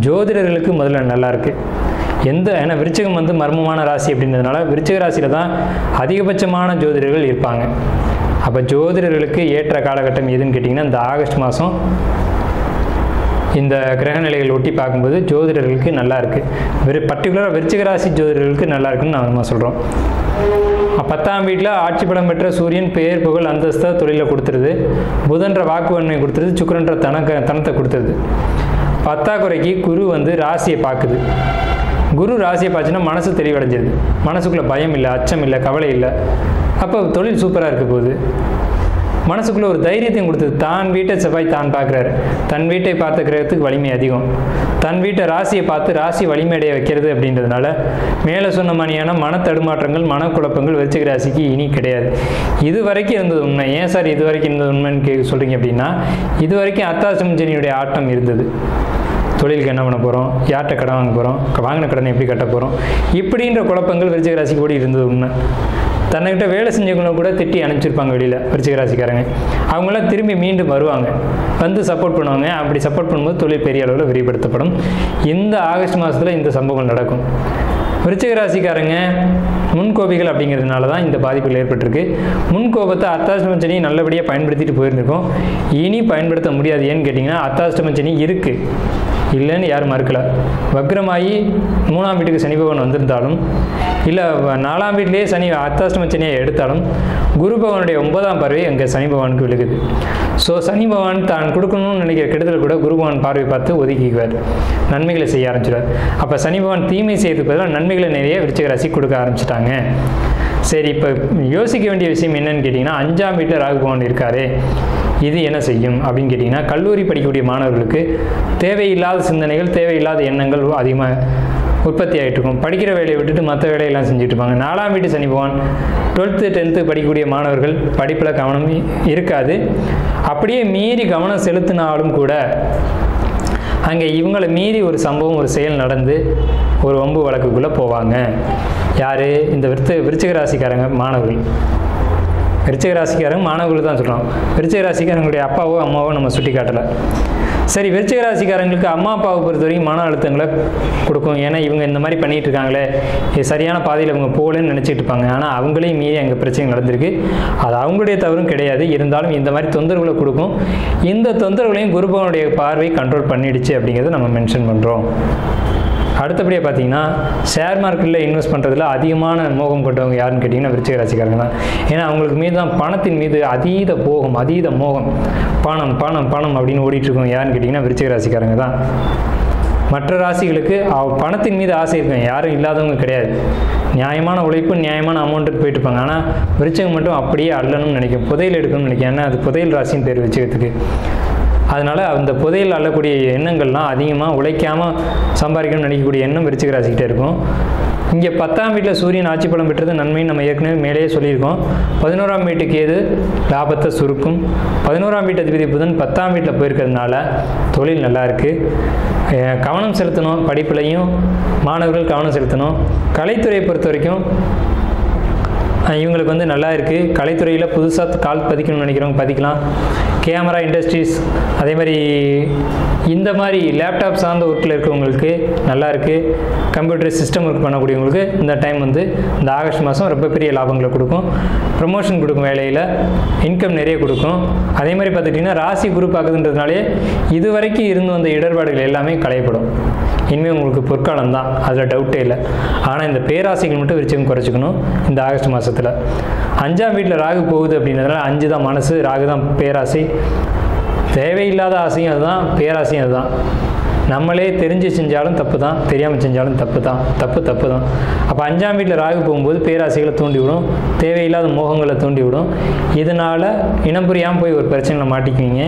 C: ஜோதிடர்களுக்கு முதல்ல நல்லாயிருக்கு. ஏன்னா விருச்சிகம் வந்து மர்மமான ராசி அப்படின்றதுனால விருச்சிக ராசியில் தான் அதிகபட்சமான ஜோதிடர்கள் இருப்பாங்க. அப்போ ஜோதிடர்களுக்கு ஏற்ற காலகட்டம் எதுன்னு கேட்டிங்கன்னா, இந்த ஆகஸ்ட் மாதம் இந்த கிரகநிலைகள் ஒட்டி பார்க்கும்போது ஜோதிடர்களுக்கு நல்லா இருக்குது. பர்டிகுலராக விருச்சிக ராசி ஜோதிடர்களுக்கு நல்லா இருக்குன்னு நம்ம சொல்கிறோம். 10ஆம் வீட்டில் ஆட்சி பலம் பெற்ற சூரியன் பெயர் புகழ் அந்தஸ்தை தொழிலை கொடுத்துருது. புதன்ற வாக்குவன்மை கொடுத்துருது. சுக்கிரன்ற தனத்தை கொடுத்துருது. 10ஆக்குறைக்கு குரு வந்து ராசியை பார்க்குது. குரு ராசியை பார்த்துன்னா மனசு தெளிவடைஞ்சிருது. மனசுக்குள்ளே பயம் இல்லை, அச்சம் இல்லை, கவலை இல்லை. அப்போ தொழில் சூப்பராக இருக்க போகுது. மனசுக்குள்ளே ஒரு தைரியத்தையும் கொடுத்தது. தான் வீட்டை செவ்வாய் தான் பார்க்குறாரு. தன் வீட்டை பார்த்த கிரகத்துக்கு வலிமை அதிகம். தன் வீட்டை ராசியை பார்த்து ராசி வலிமையடைய வைக்கிறது அப்படின்றதுனால மேலே சொன்ன மாதிரியான மன தடுமாற்றங்கள், மனக்குழப்பங்கள் விருச்சிக ராசிக்கு இனி கிடையாது. இது வரைக்கும் இருந்தது உண்மை. ஏன் சார் இது வரைக்கும் இருந்தது உண்மைன்னு சொல்கிறீங்க அப்படின்னா, இது வரைக்கும் அர்த்தாஷ்டம சனியுடைய ஆட்டம் இருந்தது. தொழிலுக்கு என்ன பண்ண போகிறோம், யார்கிட்ட கடன் வாங்க போகிறோம், வாங்கின கடனை எப்படி கட்ட போகிறோம், இப்படின்ற குழப்பங்கள் விருச்சிக ராசிக்கு ஓடி இருந்தது உண்மை. தன்னிட்ட வேலை செஞ்சவங்கள கூட திட்டி அனுப்பிச்சிருப்பாங்க வெளியில் விருச்சிக ராசிக்காரங்க. அவங்களாம் திரும்பி மீண்டும் வருவாங்க, வந்து சப்போர்ட் பண்ணுவாங்க. அப்படி சப்போர்ட் பண்ணும்போது தொழில் பெரிய அளவில் விரிவுபடுத்தப்படும். இந்த ஆகஸ்ட் மாதத்தில் இந்த சம்பவங்கள் நடக்கும். விருச்சிக ராசிக்காரங்க முன்கோபிகள் அப்படிங்கிறதுனால தான் இந்த பாதிப்புகள் ஏற்பட்டிருக்கு. முன்கோபத்தை அர்த்தாஷ்டம சனி நல்லபடியாக பயன்படுத்திட்டு போயிருந்திருக்கோம். இனி பயன்படுத்த முடியாது. ஏன்னு கேட்டிங்கன்னா, அர்த்தாஷ்டம சனி இருக்குது, இல்லைன்னு யாரும் மறுக்கலை. வக்ரமாகி 3ஆம் வீட்டுக்கு சனி பகவான் வந்திருந்தாலும், இல்லை 4ஆம் வீட்டிலேயே சனி அர்த்தாஷ்டம சனியை எடுத்தாலும், குரு பகவானுடைய 9ஆம் பார்வை அங்கே சனி பகவானுக்கு விழுகுது. ஸோ சனி பகவான் தான் கொடுக்கணும்னு நினைக்கிற கெடுதல் கூட குரு பகவான் பார்வை பார்த்து ஒதுக்கிக்குவார், நன்மைகளை செய்ய ஆரம்பிச்சிடுவார். அப்போ சனி பகவான் தீமை செய்யறதுக்கு பதிலாக நன்மைகளை நிறைய விருச்சிக ராசி கொடுக்க ஆரம்பிச்சிட்டாங்க. சரி, இப்போ யோசிக்க வேண்டிய விஷயம் என்னன்னு கேட்டிங்கன்னா, 5ஆம் வீட்டில் ராகு பகவான் இருக்காரு, இது என்ன செய்யும் அப்படின்னு கேட்டிங்கன்னா, கல்லூரி படிக்கக்கூடிய மாணவர்களுக்கு தேவையில்லாத சிந்தனைகள், தேவையில்லாத எண்ணங்கள் அதிகமாக உற்பத்தி ஆகிட்டு இருக்கும். படிக்கிற வேலையை விட்டுட்டு மற்ற வேலையெல்லாம் செஞ்சுட்டு இருப்பாங்க. 4ஆம் வீட்டு சனி பகவான் 12th 10th படிக்கக்கூடிய மாணவர்கள் படிப்பில் கவனம் இருக்காது. அப்படியே மீறி கவனம் செலுத்தினாலும் கூட அங்கே இவங்களை மீறி ஒரு சம்பவம், ஒரு செயல் நடந்து ஒரு வம்பு வழக்குக்குள்ளே போவாங்க. யார்? இந்த விருச்சிக ராசிக்காரங்க மாணவர்கள். விருச்சிக ராசிக்காரங்க மாணவர்கள் தான் சொல்கிறோம். விருச்சிக ராசிக்காரங்களுடைய அப்பாவோ அம்மாவோ நம்ம சுட்டி காட்டலை. சரி, விருச்சிக ராசிக்காரங்களுக்கு அம்மா அப்பாவை பொறுத்த வரைக்கும் மன அழுத்தங்களை கொடுக்கும். ஏன்னா இவங்க இந்த மாதிரி பண்ணிகிட்டு இருக்காங்களே, இது சரியான பாதையில் இவங்க போகலன்னு நினச்சிட்டு இருப்பாங்க. ஆனால் அவங்களையும் மீறி அங்கே பிரச்சனை நடந்திருக்கு. அது அவங்களுடைய தவறும் கிடையாது. இருந்தாலும் இந்த மாதிரி தொந்தரவுகளை கொடுக்கும். இந்த தொந்தரவுகளையும் குரு பகவானுடைய பார்வை கண்ட்ரோல் பண்ணிடுச்சு அப்படிங்கிறத நம்ம மென்ஷன் பண்ணுறோம். அடுத்தபடியாக பார்த்தீங்கன்னா, ஷேர் மார்க்கெட்டில் இன்வெஸ்ட் பண்ணுறதுல அதிகமான மோகம் கொண்டவங்க யாருன்னு கேட்டிங்கன்னா விருச்சிக ராசிக்காரங்க தான். ஏன்னா அவங்களுக்கு மீது தான் பணத்தின் மீது அதீத போகம், அதீத மோகம். பணம் பணம் பணம் அப்படின்னு ஓடிட்டுருக்கோம். யாருன்னு கேட்டிங்கன்னா விருச்சிக ராசிக்காரங்க தான். மற்ற ராசிகளுக்கு பணத்தின் மீது ஆசை இருக்கும், யாரும் இல்லாதவங்க கிடையாது. நியாயமான உழைப்பு நியாயமான அமௌண்ட்டுக்கு போயிட்டு இருப்பாங்க. ஆனால் விருச்சிகம் மட்டும் அப்படியே அள்ளணும்னு நினைக்கும், புதையல் எடுக்கணும்னு நினைக்கும். ஏன்னா அது புதையல் ராசின்னு பேர் விருச்சிகத்துக்கு. அதனால் அந்த புதையல் அள்ளக்கூடிய எண்ணங்கள்லாம் அதிகமாக உழைக்காமல் சம்பாதிக்கணும்னு நினைக்கக்கூடிய எண்ணம் விருச்சிக ராசிக்கிட்டே இருக்கும். இங்கே 10ஆம் வீட்டில் சூரியன் ஆட்சி பலம் பெற்றது நன்மைன்னு நம்ம ஏற்கனவே மேலேயே சொல்லியிருக்கோம். 11ஆம் வீட்டுக்கு ஏது லாபத்தை சுருக்கும். 11ஆம் வீட்டு அதிபதி புதன் 10ஆம் வீட்டில் போயிருக்கிறதுனால தொழில் நல்லா இருக்குது. கவனம் செலுத்தணும், படிப்புலையும் மாணவர்கள் கவனம் செலுத்தணும். கலைத்துறையை பொறுத்த வரைக்கும் இவங்களுக்கு வந்து நல்லா இருக்குது. கலைத்துறையில் புதுசாக கால் பதிக்கணும்னு நினைக்கிறவங்க பதிக்கலாம். கேமரா இண்டஸ்ட்ரீஸ் அதே மாதிரி இந்த மாதிரி லேப்டாப் சார்ந்த ஒர்க்கில் இருக்கிறவங்களுக்கு நல்லா இருக்குது. கம்ப்யூட்டர் சிஸ்டம் ஒர்க் பண்ணக்கூடியவங்களுக்கு இந்த டைம் வந்து இந்த ஆகஸ்ட் மாதம் ரொம்ப பெரிய லாபங்களை கொடுக்கும். ப்ரமோஷன் கொடுக்கும், வேலையில் இன்கம் நிறைய கொடுக்கும். அதே மாதிரி பார்த்துட்டிங்கன்னா ராசி குரு பார்க்குதுன்றதுனாலே இது வரைக்கும் இருந்து வந்த இடர்பாடுகள் எல்லாமே களையப்படும். இனிமேல் உங்களுக்கு பொற்காலம் தான், அதில் டவுட்டே இல்லை. ஆனால் இந்த பேராசைகள் மட்டும் விருச்சிகம் குறைச்சிக்கணும் இந்த ஆகஸ்ட் மாதத்தில். 5ஆம் வீட்டில் ராகு போகுது அப்படின்றதுனால 5 தான் மனசு, ராகு தான் பேராசை. தேவையில்லாத ஆசையும் அதுதான், பேராசையும் அதுதான். நம்மளே தெரிஞ்சு செஞ்சாலும் தப்பு தான், தெரியாமல் செஞ்சாலும் தப்பு தான். அப்போ 5ஆம் வீட்டில் ராகு போகும்போது பேராசைகளை தூண்டிவிடும், தேவையில்லாத மோகங்களை தூண்டிவிடும். இதனால் இனம் புரியாமல் போய் ஒரு பிரச்சனையில் மாட்டிக்குவீங்க.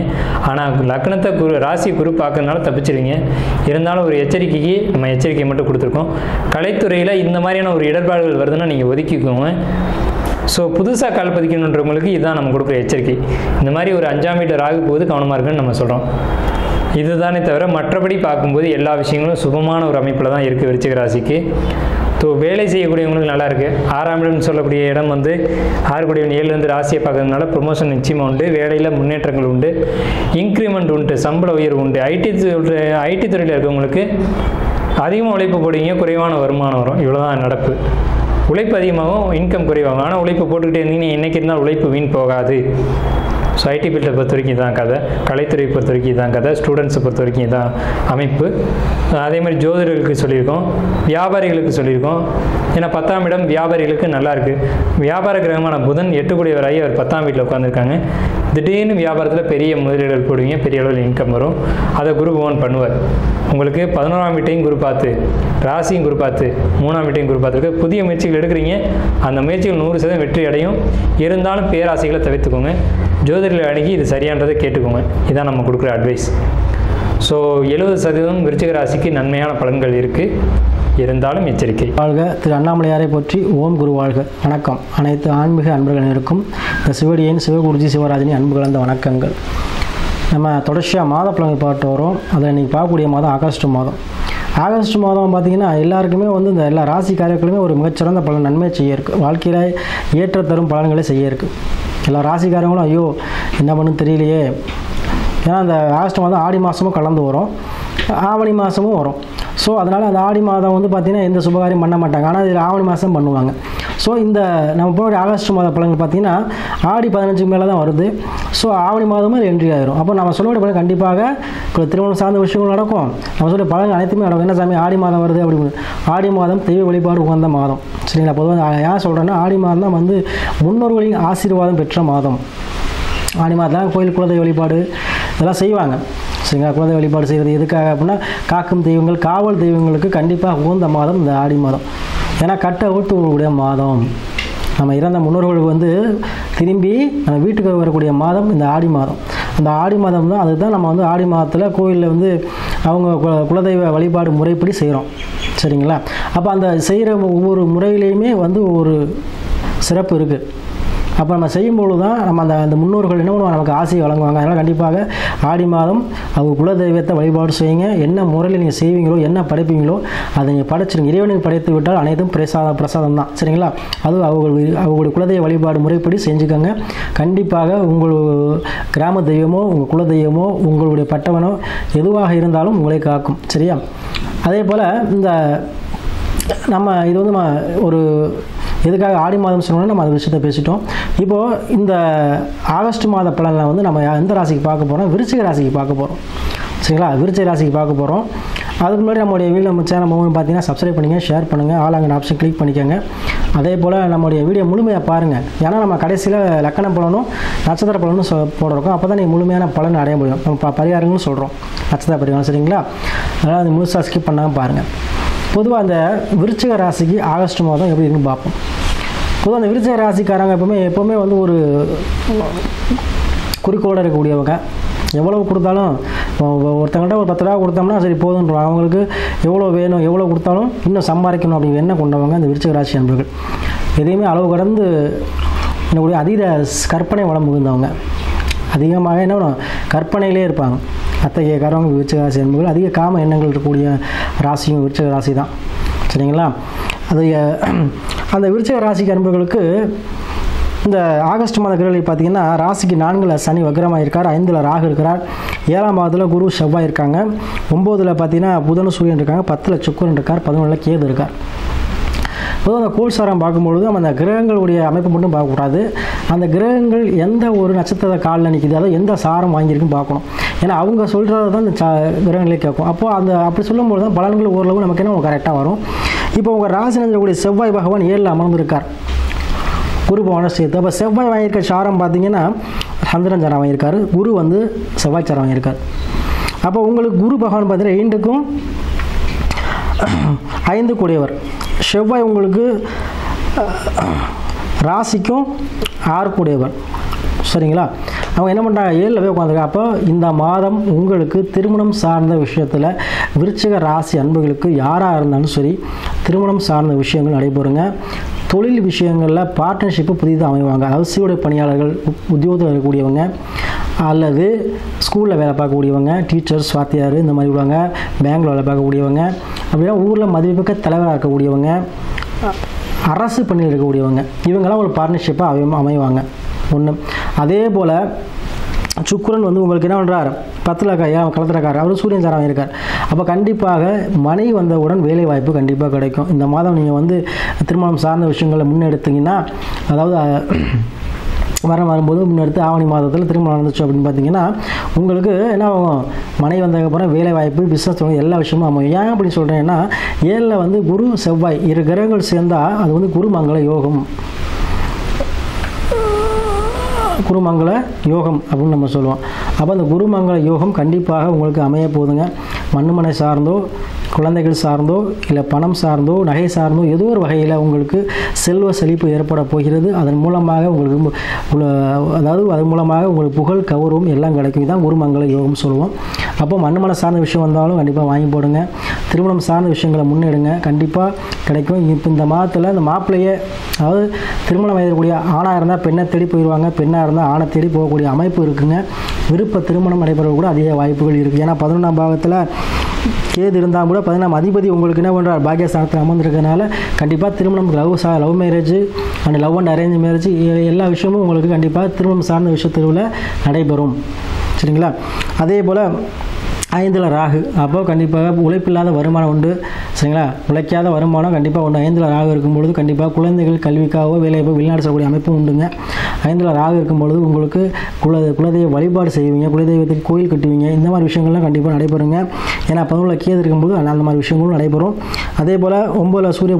C: ஆனால் லக்னத்தை ராசி குரு பார்க்கறதுனால தப்பிச்சிருவீங்க. இருந்தாலும் ஒரு எச்சரிக்கைக்கு நம்ம எச்சரிக்கை மட்டும் கொடுத்துருக்கோம். கலைத்துறையில் இந்த மாதிரியான ஒரு இடர்பாடுகள் வருதுன்னா நீங்கள் ஒதுக்கிக்கோங்க. ஸோ புதுசாக கால் பதிக்கணுன்றவங்களுக்கு இதுதான் நம்ம கொடுக்குற எச்சரிக்கை. இந்த மாதிரி ஒரு 5ஆம் வீட்டு ராகு போகுது, கவனமாக இருக்குன்னு நம்ம சொல்கிறோம். இதுதானே தவிர மற்றபடி பார்க்கும்போது எல்லா விஷயங்களும் சுபமான ஒரு அமைப்பில் தான் இருக்குது விருச்சிக ராசிக்கு. ஸோ வேலை செய்யக்கூடியவங்களுக்கு நல்லா இருக்குது. 6ஆம் இடம்னு சொல்லக்கூடிய இடம் வந்து 6 கூடியவன் 7 ராசியை பார்க்கறதுனால ப்ரொமோஷன் நிச்சயமாக உண்டு, வேலையில் முன்னேற்றங்கள் உண்டு, இன்க்ரிமெண்ட் உண்டு, சம்பள உயர்வு உண்டு. ஐடி துறையில் இருக்கவங்களுக்கு அதிகமாக உழைப்பு போடுவீங்க, குறைவான வருமானம் வரும். இவ்வளோதான் நடப்பு. உழைப்பு அதிகமாகவும் இன்கம் குறைவாகும். ஆனால் உழைப்பு போட்டுக்கிட்டே இருந்தீங்கன்னா என்றைக்கு இருந்தால் உழைப்பு வீண் போகாது. ஸோ ஐடி ஃபீல்டை பொறுத்த வரைக்கும் இதான் கதை, கலைத்துறையை பொறுத்த வரைக்கும் இதான் கதை, ஸ்டூடெண்ட்ஸை பொறுத்த வரைக்கும் இதான் அமைப்பு. அதே மாதிரி ஜோதிடர்களுக்கு சொல்லியிருக்கோம், வியாபாரிகளுக்கு சொல்லியிருக்கோம். ஏன்னா 10ஆம் இடம் வியாபாரிகளுக்கு நல்லா இருக்குது. வியாபார கிரகமான புதன் 8 கூடியவராகி அவர் 10ஆம் வீட்டில் உட்காந்துருக்காங்க. திடீர்னு வியாபாரத்தில் பெரிய முதலீடுகள் போடுவீங்க, பெரிய அளவில் இன்கம் வரும். அதை குரு பகவான் பண்ணுவார். உங்களுக்கு 11ஆம் வீட்டையும் குரு பார்த்து, ராசியும் குரு பார்த்து, 3ஆம் வீட்டையும் குரு பார்த்துருக்கு. புதிய முயற்சிகள் எடுக்கிறீங்க, அந்த முயற்சிகள் 100% வெற்றி அடையும். இருந்தாலும் பேராசைகளை தவிர்த்துக்கோங்க. ஜோதிடர்கள் அணுகி இது சரியானதை கேட்டுக்கோங்க. இதான் நம்ம கொடுக்குற அட்வைஸ். ஸோ 70% விருச்சிக ராசிக்கு நன்மையான பலன்கள் இருக்குது. இருந்தாலும் எச்சரிக்கை.
D: வாழ்க. திரு அண்ணாமலையாரை போற்றி. ஓம் குரு வாழ்க. வணக்கம். அனைத்து ஆன்மீக அன்பர்களுக்கும் இந்த சிவடியின் சிவகுருஜி சிவராஜினி அன்பு கலந்த வணக்கங்கள். நம்ம தொடர்ச்சியாக மாத பலன்கள் பார்த்து வரோம். அதில் இன்றைக்கி பார்க்கக்கூடிய மாதம் ஆகஸ்ட் மாதம். ஆகஸ்ட் மாதம் பார்த்திங்கன்னா எல்லாருக்குமே வந்து இந்த எல்லா ராசிக்காரர்களுமே ஒரு மிகச்சிறந்த பலன் நன்மை செய்ய இருக்குது. வாழ்க்கையில் ஏற்ற தரும் பலன்களை செய்ய இருக்குது. எல்லா ராசிக்காரங்களும் ஐயோ என்ன பண்ணுன்னு தெரியலையே. ஏன்னா அந்த ஆகஸ்ட் மாதம் ஆடி மாதமும் கலந்து வரும், ஆவணி மாதமும் வரும். ஸோ அதனால் அந்த ஆடி மாதம் வந்து பார்த்திங்கன்னா எந்த சுபகாரியம் பண்ண மாட்டாங்க. ஆனால் இதில் ஆவணி மாதம் பண்ணுவாங்க. ஸோ இந்த நம்ம போகிற ஆகஸ்ட் மாத பலன்கள் பார்த்திங்கன்னா ஆடி 15க்கு மேலே தான் வருது. ஸோ ஆவணி மாதமும் என்ட்ரி ஆகிரும். அப்போ நம்ம சொல்லக்கூடிய பலன் கண்டிப்பாக இப்போ திருமணம் சார்ந்த விஷயங்கள் நடக்கும். நம்ம சொல்ல பலன்கள் அனைத்துமே நடக்கும். என்ன சாமி ஆடி மாதம் வருது அப்படின்னு. ஆடி மாதம் தெய்வ வழிபாடு உகந்த மாதம். சரிங்களா? பொதுவாக ஏன் சொல்கிறேன்னா ஆடி மாதம் தான் வந்து முன்னோர்களின் ஆசீர்வாதம் பெற்ற மாதம். ஆடி மாதம் கோயில் குலதெய்வ வழிபாடு இதெல்லாம் செய்வாங்க. சரிங்களா? குலதெய்வ வழிபாடு செய்கிறது எதுக்காக அப்படின்னா காக்கும் தெய்வங்கள், காவல் தெய்வங்களுக்கு கண்டிப்பாக உகந்த மாதம் இந்த ஆடி மாதம். ஏன்னா கட்ட ஊட்டுடைய மாதம். நம்ம இறந்த முன்னோர்களுக்கு வந்து திரும்பி நம்ம வீட்டுக்கு வரக்கூடிய மாதம் இந்த ஆடி மாதம். அந்த ஆடி மாதம் தான், அதுதான் நம்ம வந்து ஆடி மாதத்தில் கோயிலில் வந்து அவங்க குலதெய்வ வழிபாடு முறைப்படி செய்கிறோம். சரிங்களா? அப்போ அந்த செய்கிற ஒவ்வொரு முறையிலையுமே வந்து ஒரு சிறப்பு இருக்குது. அப்போ நம்ம செய்யும்பொழுது தான் நம்ம அந்த முன்னோர்கள் என்ன பண்ணுவாங்க, நமக்கு ஆசையை வழங்குவாங்க. அதனால் கண்டிப்பாக ஆடி மாதம் அவங்க குலதெய்வத்தை வழிபாடு செய்யுங்க. என்ன முறையில் நீங்கள் செய்வீங்களோ, என்ன படைப்பீங்களோ அதை நீங்கள் படைச்சிருங்க. இறைவனுக்கு படைத்து விட்டால் அனைத்தும் பிரசாதம் தான். சரிங்களா? அது அவங்களுடைய குலதெய்வ வழிபாடு முறைப்படி செஞ்சுக்கோங்க. கண்டிப்பாக உங்கள் கிராம தெய்வமோ உங்கள் குலதெய்வமோ உங்களுடைய பட்டவனோ எதுவாக இருந்தாலும் உங்களை காக்கும். சரியா? அதே போல் இந்த நம்ம இது வந்து ஒரு எதுக்காக ஆடி மாதம் சொன்னோன்னா நம்ம அந்த விஷயத்தை பேசிட்டோம். இப்போது இந்த ஆகஸ்ட் மாத பலனில் வந்து நம்ம எந்த ராசிக்கு பார்க்க போகிறோம்? விருச்சிக ராசிக்கு பார்க்க போகிறோம். சரிங்களா? விருச்சிக ராசிக்கு பார்க்க போகிறோம். அதுக்கு முன்னாடி நம்மளுடைய வீடியோ நம்ம சேனல் பார்த்தீங்கன்னா சப்ஸ்கிரைப் பண்ணுங்கள், ஷேர் பண்ணுங்கள், ஆல் ஆப்ஷன் கிளிக் பண்ணிக்கோங்க. அதே போல் நம்மளுடைய வீடியோ முழுமையாக பாருங்கள். ஏன்னா நம்ம கடைசியில் லக்கண பலனும் நட்சத்திர பலனும் போடுறோம். அப்போ தான் நீங்கள் முழுமையான பலன் அடைய முடியும். நம்ம பரிகாரங்களும் சொல்கிறோம், நட்சத்திர பரிகாரம், சரிங்களா? அதனால் அது முழுசாக ஸ்கிப் பண்ணாமல் பாருங்கள். பொதுவாக அந்த விருச்சிக ராசிக்கு ஆகஸ்ட் மாதம் எப்படி இருக்குன்னு பார்ப்போம். பொதுவாக அந்த விருச்சிக ராசிக்காரங்க எப்போவுமே வந்து ஒரு குறிக்கோளோடு இருக்கக்கூடியவங்க. எவ்வளோ கொடுத்தாலும் ஒருத்தங்கள்ட்ட ஒரு 10 ரூபா கொடுத்தோம்னா சரி போதுன்றோம். அவங்களுக்கு எவ்வளோ வேணும், எவ்வளோ கொடுத்தாலும் இன்னும் சம்பாதிக்கணும் அப்படிங்கிற எண்ணம் கொண்டவங்க அந்த விருச்சிக ராசி அன்பர்கள். எதையுமே அளவு கடந்து என்னுடைய அதீத கற்பனை வளம் மிகுந்தவங்க. அதிகமாக என்ன கற்பனையிலே இருப்பாங்க. அத்தகைய காரவங்க விருச்சிக ராசி அன்பர்கள். அதிக காம எண்ணங்கள் இருக்கக்கூடிய ராசியும் விருச்சிக ராசி தான், சரிங்களா? அது அந்த விருச்சிக ராசிக்கு அன்பர்களுக்கு இந்த ஆகஸ்ட் மாத கிரகங்கள் பார்த்தீங்கன்னா ராசிக்கு 4ல் சனி வக்ரமாக இருக்கார், 5ல் ராகு இருக்கிறார், 7ஆம் மாதத்தில் குரு செவ்வாய் இருக்காங்க, 9ல் பார்த்தீங்கன்னா புதன் சூரியன் இருக்காங்க, 10ல் சுக்கிரன் இருக்கார், 11ல் கேது இருக்கார். பொதுவாக அந்த கோல்சாரம் பார்க்கும்பொழுது நம்ம அந்த கிரகங்களுடைய அமைப்பு மட்டும் பார்க்கக்கூடாது. அந்த கிரகங்கள் எந்த ஒரு நட்சத்திர காலில் நிற்கிது, அதாவது எந்த சாரம் வாங்கியிருக்குன்னு பார்க்கணும். ஏன்னா அவங்க சொல்கிறது தான் இந்த கிரகங்களே கேட்கும். அப்போது அப்படி சொல்லும்போது தான் பலன்கள் ஓரளவு நமக்கு என்ன கரெக்டாக வரும். இப்போ உங்கள் ராசி நினைக்கக்கூடிய செவ்வாய் பகவான் 7ல் அமர்ந்திருக்கார், குரு பகவானை சேர்த்து. அப்போ செவ்வாய் வாங்கியிருக்க சாரம் பார்த்தீங்கன்னா சந்திரன் சாரம் வாங்கியிருக்காரு, குரு வந்து செவ்வாய் சாரம் வாங்கியிருக்காரு. அப்போ உங்களுக்கு குரு பகவான் பார்த்தீங்கன்னா 2க்கும் 5 கூடியவர். செவ்வாய் உங்களுக்கு ராசிக்கும் 6 கூடியவர், சரிங்களா? அவங்க என்ன பண்ணுறாங்க, 7ல் போய் உட்காந்துருக்காங்க. அப்போ இந்த மாதம் உங்களுக்கு திருமணம் சார்ந்த விஷயத்தில் விருச்சிக ராசி அன்புகளுக்கு யாராக இருந்தாலும் சரி திருமணம் சார்ந்த விஷயங்கள் நடைபெறுங்க. தொழில் விஷயங்களில் பார்ட்னர்ஷிப்பு புதிதாக அமைவாங்க. அதாவது சீருடை பணியாளர்கள், உத்தியோகத்தில் இருக்கக்கூடியவங்க, அல்லது ஸ்கூலில் வேலை பார்க்கக்கூடியவங்க, டீச்சர்ஸ், வாத்தியார் இந்த மாதிரி உள்ளவங்க, பேங்கில் வேலை பார்க்கக்கூடியவங்க, அப்படின்னா ஊரில் மதிப்புமிக்க தலைவராக இருக்கக்கூடியவங்க, அரசு பணியில் இருக்கக்கூடியவங்க, இவங்கெல்லாம் ஒரு பார்ட்னர்ஷிப்பாக அமைவாங்க ஒன்று. அதே போல் சுக்கிரன் வந்து உங்களுக்கு என்ன பண்ணுறார், 10ல் கலத்திரக்காரர், அவர் சூரியன் சாரம் இருக்கார். அப்போ கண்டிப்பாக மனைவி வந்தவுடன் வேலை வாய்ப்பு கண்டிப்பாக கிடைக்கும். இந்த மாதம் நீங்கள் வந்து திருமணம் சார்ந்த விஷயங்களை முன்னெடுத்தீங்கன்னா, அதாவது வரும்போது முன்னெடுத்து ஆவணி மாதத்தில் திருமணம் நடந்துச்சு அப்படின்னு பார்த்தீங்கன்னா உங்களுக்கு என்ன ஆகும், மனைவி வந்ததுக்கப்புறம் வேலை வாய்ப்பு, பிஸ்னஸ் எல்லா விஷயமும் அமையும். ஏன் அப்படி சொல்கிறேன்னா 7ல் வந்து குரு செவ்வாய் 2 கிரகங்கள் சேர்ந்தால் அது வந்து குருமங்கள யோகம், குருமங்கள யோகம் அப்படின்னு நம்ம சொல்லுவோம். அப்போ அந்த குருமங்கள யோகம் கண்டிப்பாக உங்களுக்கு அமைய போகுதுங்க. மண்ணுமனை சார்ந்தோ, குழந்தைகள் சார்ந்தோ, இல்லை பணம் சார்ந்தோ, நகை சார்ந்தோ ஏதோ ஒரு வகையில் உங்களுக்கு செல்வ செழிப்பு ஏற்பட போகிறது. அதன் மூலமாக உங்களுக்கு அதன் மூலமாக உங்களுக்கு புகழ், கௌரவம் எல்லாம் கிடைக்கும். இதுதான் குருமங்கள யோகம் சொல்லுவோம். அப்போ மண்ணுமனை சார்ந்த விஷயம் வந்தாலும் கண்டிப்பாக வாங்கி போடுங்க. திருமணம் சார்ந்த விஷயங்களை முன்னெடுங்க, கண்டிப்பாக கிடைக்கும். இப்போ இந்த மாதத்தில் இந்த மாப்பிள்ளையே, அதாவது திருமணம் வயதுக்கூடிய ஆணாக இருந்தால் பெண்ணை தேடி போயிடுவாங்க, பெண்ணாக இருந்தால் ஆணை தேடி போகக்கூடிய அமைப்பு இருக்குங்க. விருப்ப திருமணம் நடைபெற கூட அதிக வாய்ப்புகள் இருக்குது. ஏன்னா 11ஆம் பாவத்தில் கேது இருந்தால் கூட 11ஆம் அதிபதி உங்களுக்கு என்ன பண்ணுறார், பாக்கியஸ்தானத்தில் அமர்ந்திருக்கிறதுனால கண்டிப்பாக திருமணம், love marriage and love and arrange marriage எல்லா விஷயமும் உங்களுக்கு கண்டிப்பாக திருமணம் சார்ந்த விஷயத்தில் நடைபெறும், சரிங்களா? அதே போல் 5ல் ராகு, அப்போ கண்டிப்பாக உழைப்பில்லாத வருமானம் உண்டு, சரிங்களா? உழைக்காத வருமானம் கண்டிப்பாக உண்டு. 5ல் ராகு இருக்கும்பொழுது கண்டிப்பாக குழந்தைகள் கல்விக்காகவோ வேலையோ வெளிநாடு செய்யக்கூடிய அமைப்பும் உண்டுங்க. 5ல் ராகு இருக்கும்பொழுது உங்களுக்கு குலதெய்வ வழிபாடு செய்வீங்க, குலதெய்வத்துக்கு கோயில் கட்டுவீங்க, இந்த மாதிரி விஷயங்கள்லாம் கண்டிப்பாக நடைபெறுங்க. ஏன்னா 11ல் கேது இருக்கும்போது அந்த மாதிரி விஷயங்களும் நடைபெறும். அதே போல் 9ல் சூரிய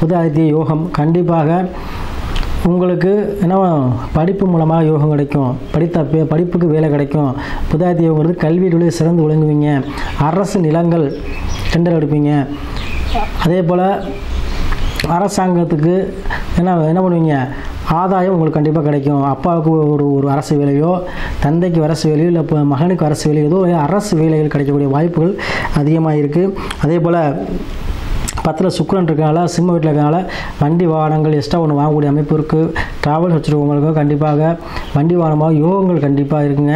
D: புத ஆதித்ய யோகம், கண்டிப்பாக உங்களுக்கு என்ன படிப்பு மூலமாக யோகம் கிடைக்கும், படிப்புக்கு வேலை கிடைக்கும். புதாயத்து யோகங்கிறது கல்வியிலே சிறந்து விளங்குவீங்க. அரசு நிலங்கள் டெண்டர் எடுப்பீங்க. அதே போல் அரசாங்கத்துக்கு என்ன பண்ணுவீங்க, ஆதாயம் உங்களுக்கு கண்டிப்பாக கிடைக்கும். அப்பாவுக்கு ஒரு அரசு வேலையோ, தந்தைக்கு அரசு வேலையோ, இல்லை இப்போ மகனுக்கு அரசு வேலையோ, ஏதோ அரசு வேலைகள் கிடைக்கக்கூடிய வாய்ப்புகள் அதிகமாக இருக்குது. அதே போல் 10ல் சுக்கிரன் இருக்கனால, சிம்ம வீட்டில் இருக்கனால வண்டி வாகனங்கள் எக்ஸ்ட்ரா ஒன்று வாங்கக்கூடிய அமைப்பு இருக்குது. ட்ராவல் வச்சுருக்கவங்களுக்கும் கண்டிப்பாக வண்டி வாகனமாக யோகங்கள் கண்டிப்பாக இருக்குங்க.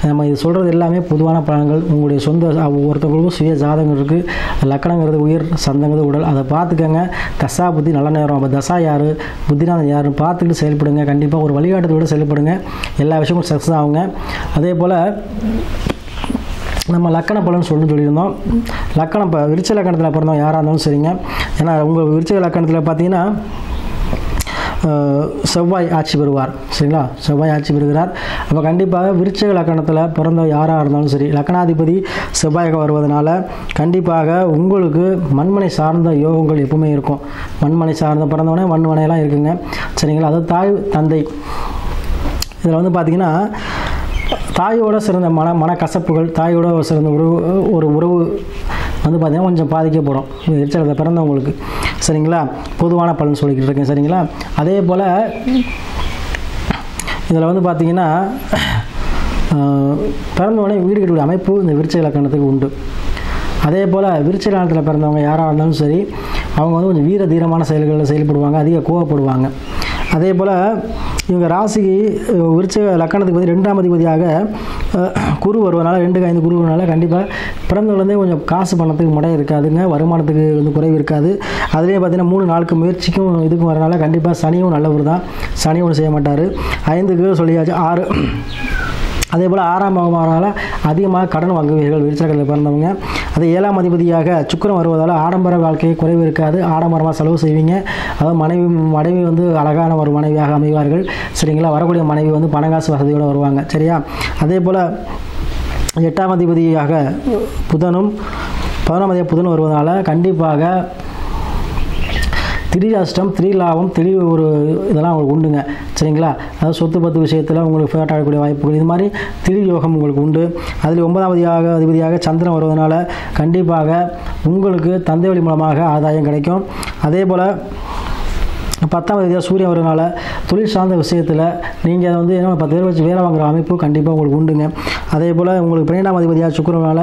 D: நம்ம இது சொல்கிறது எல்லாமே பொதுவான பலன்கள். உங்களுடைய சொந்த ஒருத்தவங்களுக்கும் சுய ஜாதகம் இருக்குது. லக்கணங்கிறது உயிர், சந்தங்கிறது உடல், அதை பார்த்துக்கங்க. தசா புத்தி நல்ல நேரம், அப்போ தசா யார், புத்திநாதன் யாருன்னு பார்த்துக்கிட்டு செயல்படுங்க. கண்டிப்பாக ஒரு வழிகாட்டுதலோடு செயல்படுங்க, எல்லா விஷயமும் சக்ஸஸ் ஆகுங்க. அதே போல் நம்ம லக்கண பலன் சொல்லியிருந்தோம். லக்கணம் இப்போ விருச்சிக லக்கணத்தில் பிறந்தோம் யாராக இருந்தாலும் சரிங்க. ஏன்னா உங்கள் விருச்சிக லக்கணத்தில் பார்த்தீங்கன்னா செவ்வாய் ஆட்சி பெறுவார். சரிங்களா, செவ்வாய் ஆட்சி பெறுகிறார். அப்போ கண்டிப்பாக விருச்சிக லக்கணத்தில் பிறந்த யாராக இருந்தாலும் சரி, லக்கணாதிபதி செவ்வாயாக வருவதனால கண்டிப்பாக உங்களுக்கு மண்மனை சார்ந்த யோகங்கள் எப்பவுமே இருக்கும். மண்மனை சார்ந்த பிறந்தவனே மண்மனையெல்லாம் இருக்குங்க. சரிங்களா, அதாவது தாய் தந்தை இதில் வந்து பார்த்திங்கன்னா தாயோட சிறந்த மனக்கசப்புகள், தாயோட சிறந்த ஒரு உறவு வந்து பார்த்திங்கன்னா கொஞ்சம் பாதிக்கப்படும் விருச்சிகத்தில் பிறந்தவங்களுக்கு. சரிங்களா, பொதுவான பலன் சொல்லிக்கிட்டு இருக்கேன். சரிங்களா, அதே போல் இதில் வந்து பார்த்திங்கன்னா பிறந்தவொடனே வீடு கட்டக்கூடிய அமைப்பு இந்த விருச்சிக லக்கணத்துக்கு உண்டு. அதே போல் விருச்சிக லக்கணத்தில் பிறந்தவங்க யாராக இருந்தாலும் சரி, அவங்க வந்து கொஞ்சம் வீர தீரமான செயல்களில் செயல்படுவாங்க, அதிக கோவப்படுவாங்க. அதே போல் இவங்க ராசிக்கு விருச்சிக லக்கணத்துக்கு வந்து 2ஆம் அதிபதியாக குரு வருவதனால 2க்கு 5 குரு வருவதனால கண்டிப்பாக பிறந்தவங்களே கொஞ்சம் காசு பணத்துக்கு முறை இருக்காதுங்க, வருமானத்துக்கு வந்து குறைவு இருக்காது. அதுலேயே பார்த்திங்கன்னா 3 நாளுக்கு முயற்சிக்கும் இதுக்கும் வரனால கண்டிப்பாக சனியும் நல்லவர் தான், சனியும் ஒன்றும் செய்ய மாட்டார். 5க்கு சொல்லியாச்சு. 6 அதே போல் 6ஆம் பாவமானால அதிகமாக கடன் வாங்குவீர்கள் விருச்சிகத்தில் பிறந்தவங்க. அது 7ஆம் அதிபதியாக சுக்கிரன் வருவதால் ஆடம்பர வாழ்க்கையை குறைவு இருக்காது, ஆடம்பரமாக செலவு செய்வீங்க. அதாவது மனைவி வந்து அழகான ஒரு மனைவியாக அமைவார்கள். சரிங்களா, வரக்கூடிய மனைவி வந்து பணங்காசு வசதியோடு வருவாங்க. சரியா, அதே போல் 8ஆம் அதிபதியாக புதனும் 11ஆம் அதிபதி புதன் வருவதனால கண்டிப்பாக திடீர் அஷ்டம், திடீர் லாபம், திடீர் ஒரு இதெல்லாம் உங்களுக்கு உண்டுங்க. சரிங்களா, அதாவது சொத்து பத்து விஷயத்தில் உங்களுக்கு ஃபேட் ஆகக்கூடிய வாய்ப்புகள், இது மாதிரி திடீர் யோகம் உங்களுக்கு உண்டு. அதில் 9ஆம் அதிபதியாக சந்திரன் வருவதனால கண்டிப்பாக உங்களுக்கு தந்தை வழி மூலமாக ஆதாயம் கிடைக்கும். அதே போல் 10ஆம் அதிபதியாக சூரியன் வருவதனால தொழில் சார்ந்த விஷயத்தில் நீங்கள் அதை வந்து என்ன 10 பேர் வச்சு வேலை வாங்குகிற அமைப்பு கண்டிப்பாக உங்களுக்கு உண்டுங்க. அதே போல் உங்களுக்கு 12ஆம் அதிபதியாக சுக்கிரனால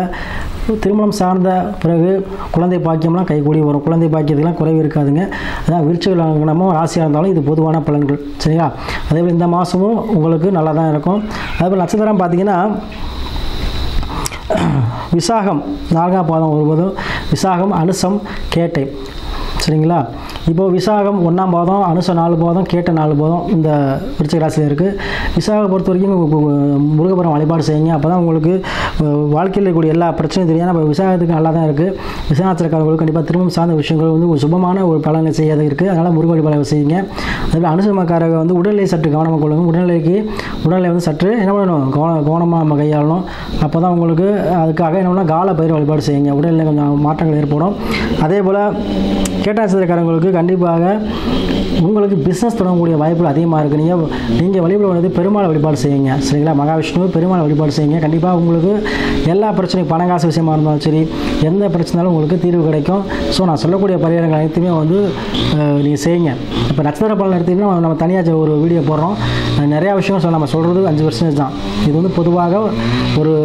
D: திருமணம் சார்ந்த பிறகு குழந்தை பாக்கியம்லாம் கைகூடி வரும். குழந்தை பாக்கியத்துக்கெல்லாம் குறைவு இருக்காதுங்க. அதான் விருச்சிக லக்னம் ராசியாக இருந்தாலும் இது பொதுவான பலன்கள். சரிங்களா, அதே போல் இந்த மாதமும் உங்களுக்கு நல்லா தான் இருக்கும். அதே போல் நட்சத்திரம் பார்த்திங்கன்னா விசாகம் 4ஆம் பாதம் வருவதும், விசாகம், அனுசம், கேட்டை. சரிங்களா, இப்போது விசாகம் 1ஆம் பாதம், அனுசம் 4 பாதம், கேட்டை 4 பாதம் இந்த விருச்சிக ராசியில் இருக்குது. விசாகம் பொறுத்த வரைக்கும் முருகபுரம் வழிபாடு செய்யுங்க. அப்போ தான் உங்களுக்கு வாழ்க்கையில் இருக்கக்கூடிய எல்லா பிரச்சனையும் தெரியும். நம்ம விசாகத்துக்கு நல்லா தான் இருக்குது. விசாகத்திற்காரங்களுக்கு கண்டிப்பாக திருமணம் சார்ந்த விஷயங்கள் வந்து ஒரு சுபமான ஒரு பலனை செய்யாத இருக்குது. அதனால் முருக வழிபாடு செய்யுங்க. அதேபோல் அனுசமக்காரங்க வந்து உடல்நிலை சற்று கவனமாக கொள்ளுங்க. உடல்நிலை வந்து சற்று என்ன பண்ணணும், கவனமாக நம்ம கையாளணும். அப்போ தான் உங்களுக்கு அதுக்காக என்ன பண்ணால் கால பயிர் வழிபாடு செய்யுங்க. உடல்நிலை கொஞ்சம் மாற்றங்கள் ஏற்படும். அதே போல் கேட்ட நட்சத்திரக்காரங்களுக்கு கண்டிப்பாக உங்களுக்கு பிஸ்னஸ் தொடங்கக்கூடிய வாய்ப்புகள் அதிகமாக இருக்குது. நீங்கள் வழிபாடு பெருமாள் வழிபாடு செய்யுங்க. சரிங்களா, மகாவிஷ்ணு பெருமாள் வழிபாடு செய்யுங்க. கண்டிப்பாக உங்களுக்கு எல்லா பிரச்சனையும் பணங்காசு விஷயமா இருந்தாலும் சரி, எந்த பிரச்சனைனாலும் உங்களுக்கு தீர்வு கிடைக்கும். ஸோ நான் சொல்லக்கூடிய பரிகாரங்கள் அனைத்துமே வந்து நீங்கள் செய்யுங்க. இப்போ நட்சத்திர பலன் எடுத்திங்கன்னா நம்ம தனியாக ஒரு வீடியோ போடுறோம். நிறையா விஷயம் நம்ம சொல்கிறது 5% தான். இது வந்து பொதுவாக ஒரு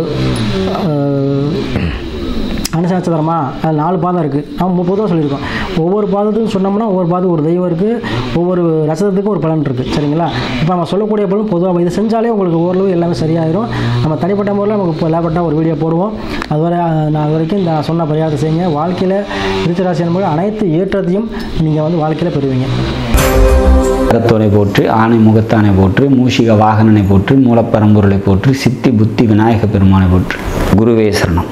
D: அனுச நட்சத்திரமா அது 4 பாதம் இருக்குது. நம்ம பொதுவாக சொல்லியிருக்கோம். ஒவ்வொரு பாதத்துக்கும் சொன்னோம்னா ஒவ்வொரு பாதம் ஒரு தெய்வம் இருக்குது, ஒவ்வொரு நட்சத்திரத்துக்கும் ஒரு பலன் இருக்குது. சரிங்களா, இப்போ நம்ம சொல்லக்கூடிய பலன் பொதுவாக இது செஞ்சாலே உங்களுக்கு ஓரளவு எல்லாமே சரியாயிடும். நம்ம தனிப்பட்ட முறையில் நமக்கு இப்போ லேபட்டாக ஒரு வீடியோ போடுவோம். அதுவரை நான் அது வரைக்கும் இந்த சொன்ன பரிகாரத்தை செய்யுங்க. வாழ்க்கையில் விருச்சிக ராசி என்பது அனைத்து ஏற்றத்தையும் நீங்கள் வந்து வாழ்க்கையில் பெறுவீங்க.
E: கரத்தோனை போற்று, ஆணை முகத்தானை போற்று, மூஷிக வாகனனை போற்று, மூலப்பரம்பொருளை போற்று, சித்தி புத்தி விநாயக பெருமானை போற்று. குருவே சரணம்.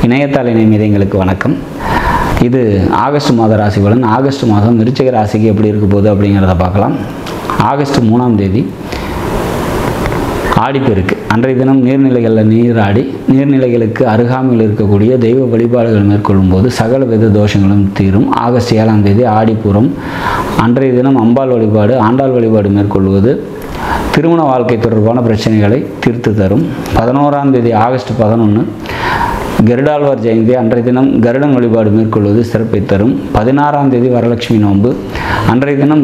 E: இணையத்தாள் இணைமீது எங்களுக்கு வணக்கம். இது ஆகஸ்ட் மாத ராசி பலன். ஆகஸ்ட் மாதம் விருச்சிக ராசிக்கு எப்படி இருக்க போகுது அப்படிங்கிறத பார்க்கலாம். ஆகஸ்ட் 3ஆம் தேதி ஆடிப்பெருக்கு. அன்றைய தினம் நீர்நிலைகளில் நீராடி நீர்நிலைகளுக்கு அருகாமையில் இருக்கக்கூடிய தெய்வ வழிபாடுகள் மேற்கொள்ளும் போது சகல வித தோஷங்களும் தீரும். ஆகஸ்ட் 7ஆம் தேதி ஆடிப்பூரம். அன்றைய தினம் அம்பாள் வழிபாடு, ஆண்டாள் வழிபாடு மேற்கொள்வது திருமண வாழ்க்கை தொடர்பான பிரச்சனைகளை தீர்த்து தரும். 11ஆம் தேதி ஆகஸ்ட் 11 கருடாழ்வார் ஜெயந்தி. அன்றைய தினம் கருடன் வழிபாடு மேற்கொள்வது சிறப்பை தரும். 16ஆம் தேதி வரலட்சுமி நோன்பு. அன்றைய தினம்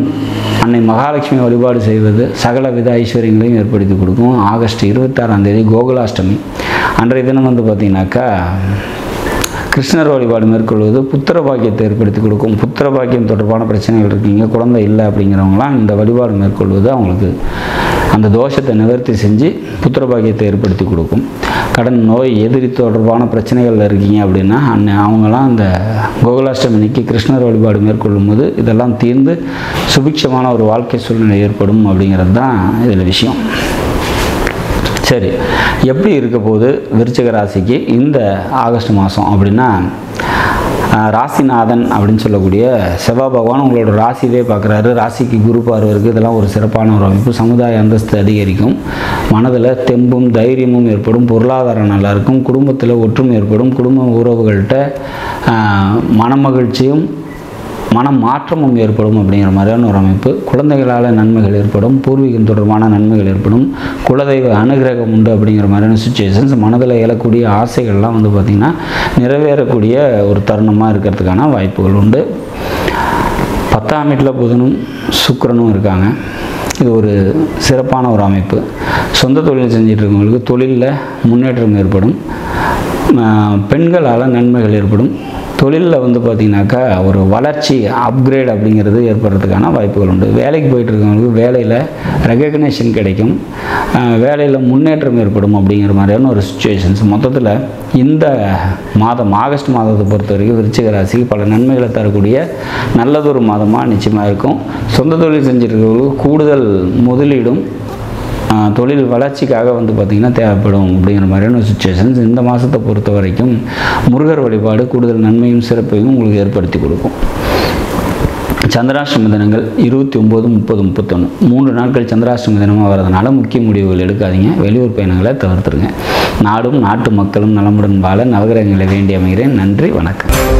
E: அன்னை மகாலட்சுமி வழிபாடு செய்வது சகல வித ஐஸ்வர்யங்களையும் ஏற்படுத்தி கொடுக்கும். ஆகஸ்ட் 26ஆம் தேதி கோகுலாஷ்டமி. அன்றைய தினம் வந்து பார்த்திங்கனாக்கா கிருஷ்ணர் வழிபாடு மேற்கொள்வது புத்திர பாக்கியத்தை ஏற்படுத்தி கொடுக்கும். புத்திர பாக்கியம் தொடர்பான பிரச்சனைகள் இருக்கீங்க, குழந்தை இல்லை அப்படிங்கிறவங்களாம் இந்த வழிபாடு மேற்கொள்வது அவங்களுக்கு அந்த தோஷத்தை நிவர்த்தி செஞ்சு புத்திர பாக்கியத்தை ஏற்படுத்தி கொடுக்கும். கடன், நோய், எதிரி தொடர்பான பிரச்சனைகளில் இருக்கீங்க அப்படின்னா அவங்களாம் அந்த கோகுலாஷ்டமிக்கு கிருஷ்ணர் வழிபாடு மேற்கொள்ளும் போது இதெல்லாம் தீர்ந்து சுபிட்சமான ஒரு வாழ்க்கை சூழ்நிலை ஏற்படும் அப்படிங்கிறது தான் இதில் விஷயம். சரி, எப்படி இருக்க போது விருச்சிக ராசிக்கு இந்த ஆகஸ்ட் மாதம் அப்படின்னா, ராசிநாதன் அப்படின்னு சொல்லக்கூடிய செவ்வாய் பகவான் உங்களோட ராசியிலே பார்க்குறாரு. ராசிக்கு குரு பார்வை இருக்குது. இதெல்லாம் ஒரு சிறப்பான ஒரு அமைப்பு. சமுதாய அந்தஸ்து அதிகரிக்கும். மனதில் தெம்பும் தைரியமும் ஏற்படும். பொருளாதாரம் நல்லாயிருக்கும். குடும்பத்தில் ஒற்றுமை ஏற்படும். குடும்ப உறவுகள்கிட்ட மனமகிழ்ச்சியும் மன மாற்றமும் ஏற்படும் அப்படிங்கிற மாதிரியான ஒரு அமைப்பு. குழந்தைகளால் நன்மைகள் ஏற்படும். பூர்வீகம் தொடர்பான நன்மைகள் ஏற்படும். குலதெய்வ அனுகிரகம் உண்டு அப்படிங்கிற மாதிரியான சுச்சுவேஷன்ஸ். மனதில் எழக்கூடிய ஆசைகள்லாம் வந்து பார்த்திங்கன்னா நிறைவேறக்கூடிய ஒரு தருணமாக இருக்கிறதுக்கான வாய்ப்புகள் உண்டு. 10ஆம் வீட்டில் புதனும் சுக்கிரனும் இருக்காங்க. இது ஒரு சிறப்பான ஒரு அமைப்பு. சொந்த தொழில் செஞ்சுட்டு இருக்கவங்களுக்கு தொழிலில் முன்னேற்றம் ஏற்படும். பெண்களால் நன்மைகள் ஏற்படும். தொழிலில் வந்து பார்த்திங்கனாக்கா ஒரு வளர்ச்சி அப்கிரேட் அப்படிங்கிறது ஏற்படுறதுக்கான வாய்ப்புகள் உண்டு. வேலைக்கு போயிட்டுருக்கவங்களுக்கு வேலையில் ரெகக்னேஷன் கிடைக்கும். வேலையில் முன்னேற்றம் ஏற்படும் அப்படிங்கிற மாதிரியான ஒரு சுச்சுவேஷன்ஸ். மொத்தத்தில் இந்த மாதம் ஆகஸ்ட் மாதத்தை பொறுத்த வரைக்கும் விருச்சிக ராசிக்கு பல நன்மைகளை தரக்கூடிய நல்லதொரு மாதமாக நிச்சயமாக இருக்கும். சொந்த தொழில் செஞ்சுருக்கவங்களுக்கு கூடுதல் முதலீடும் தொழில் வளர்ச்சிக்காக வந்து பார்த்திங்கன்னா தேவைப்படும் அப்படிங்கிற மாதிரியான சுச்சுவேஷன்ஸ். இந்த மாதத்தை பொறுத்த வரைக்கும் முருகர் வழிபாடு கூடுதல் நன்மையும் சிறப்பையும் உங்களுக்கு ஏற்படுத்தி கொடுக்கும். சந்திராஷ்டம தினங்கள் 29, 30, 31 3 நாட்கள் சந்திராஷ்டம தினமாக வரதுனால முக்கிய முடிவுகள் எடுக்காதீங்க. வெளியூர் பயணங்களை தவிர்த்துருங்க. நாடும் நாட்டு மக்களும் நலமுடன் வாழ நவகிரகங்களை வேண்டி அமைகிறேன். நன்றி, வணக்கம்.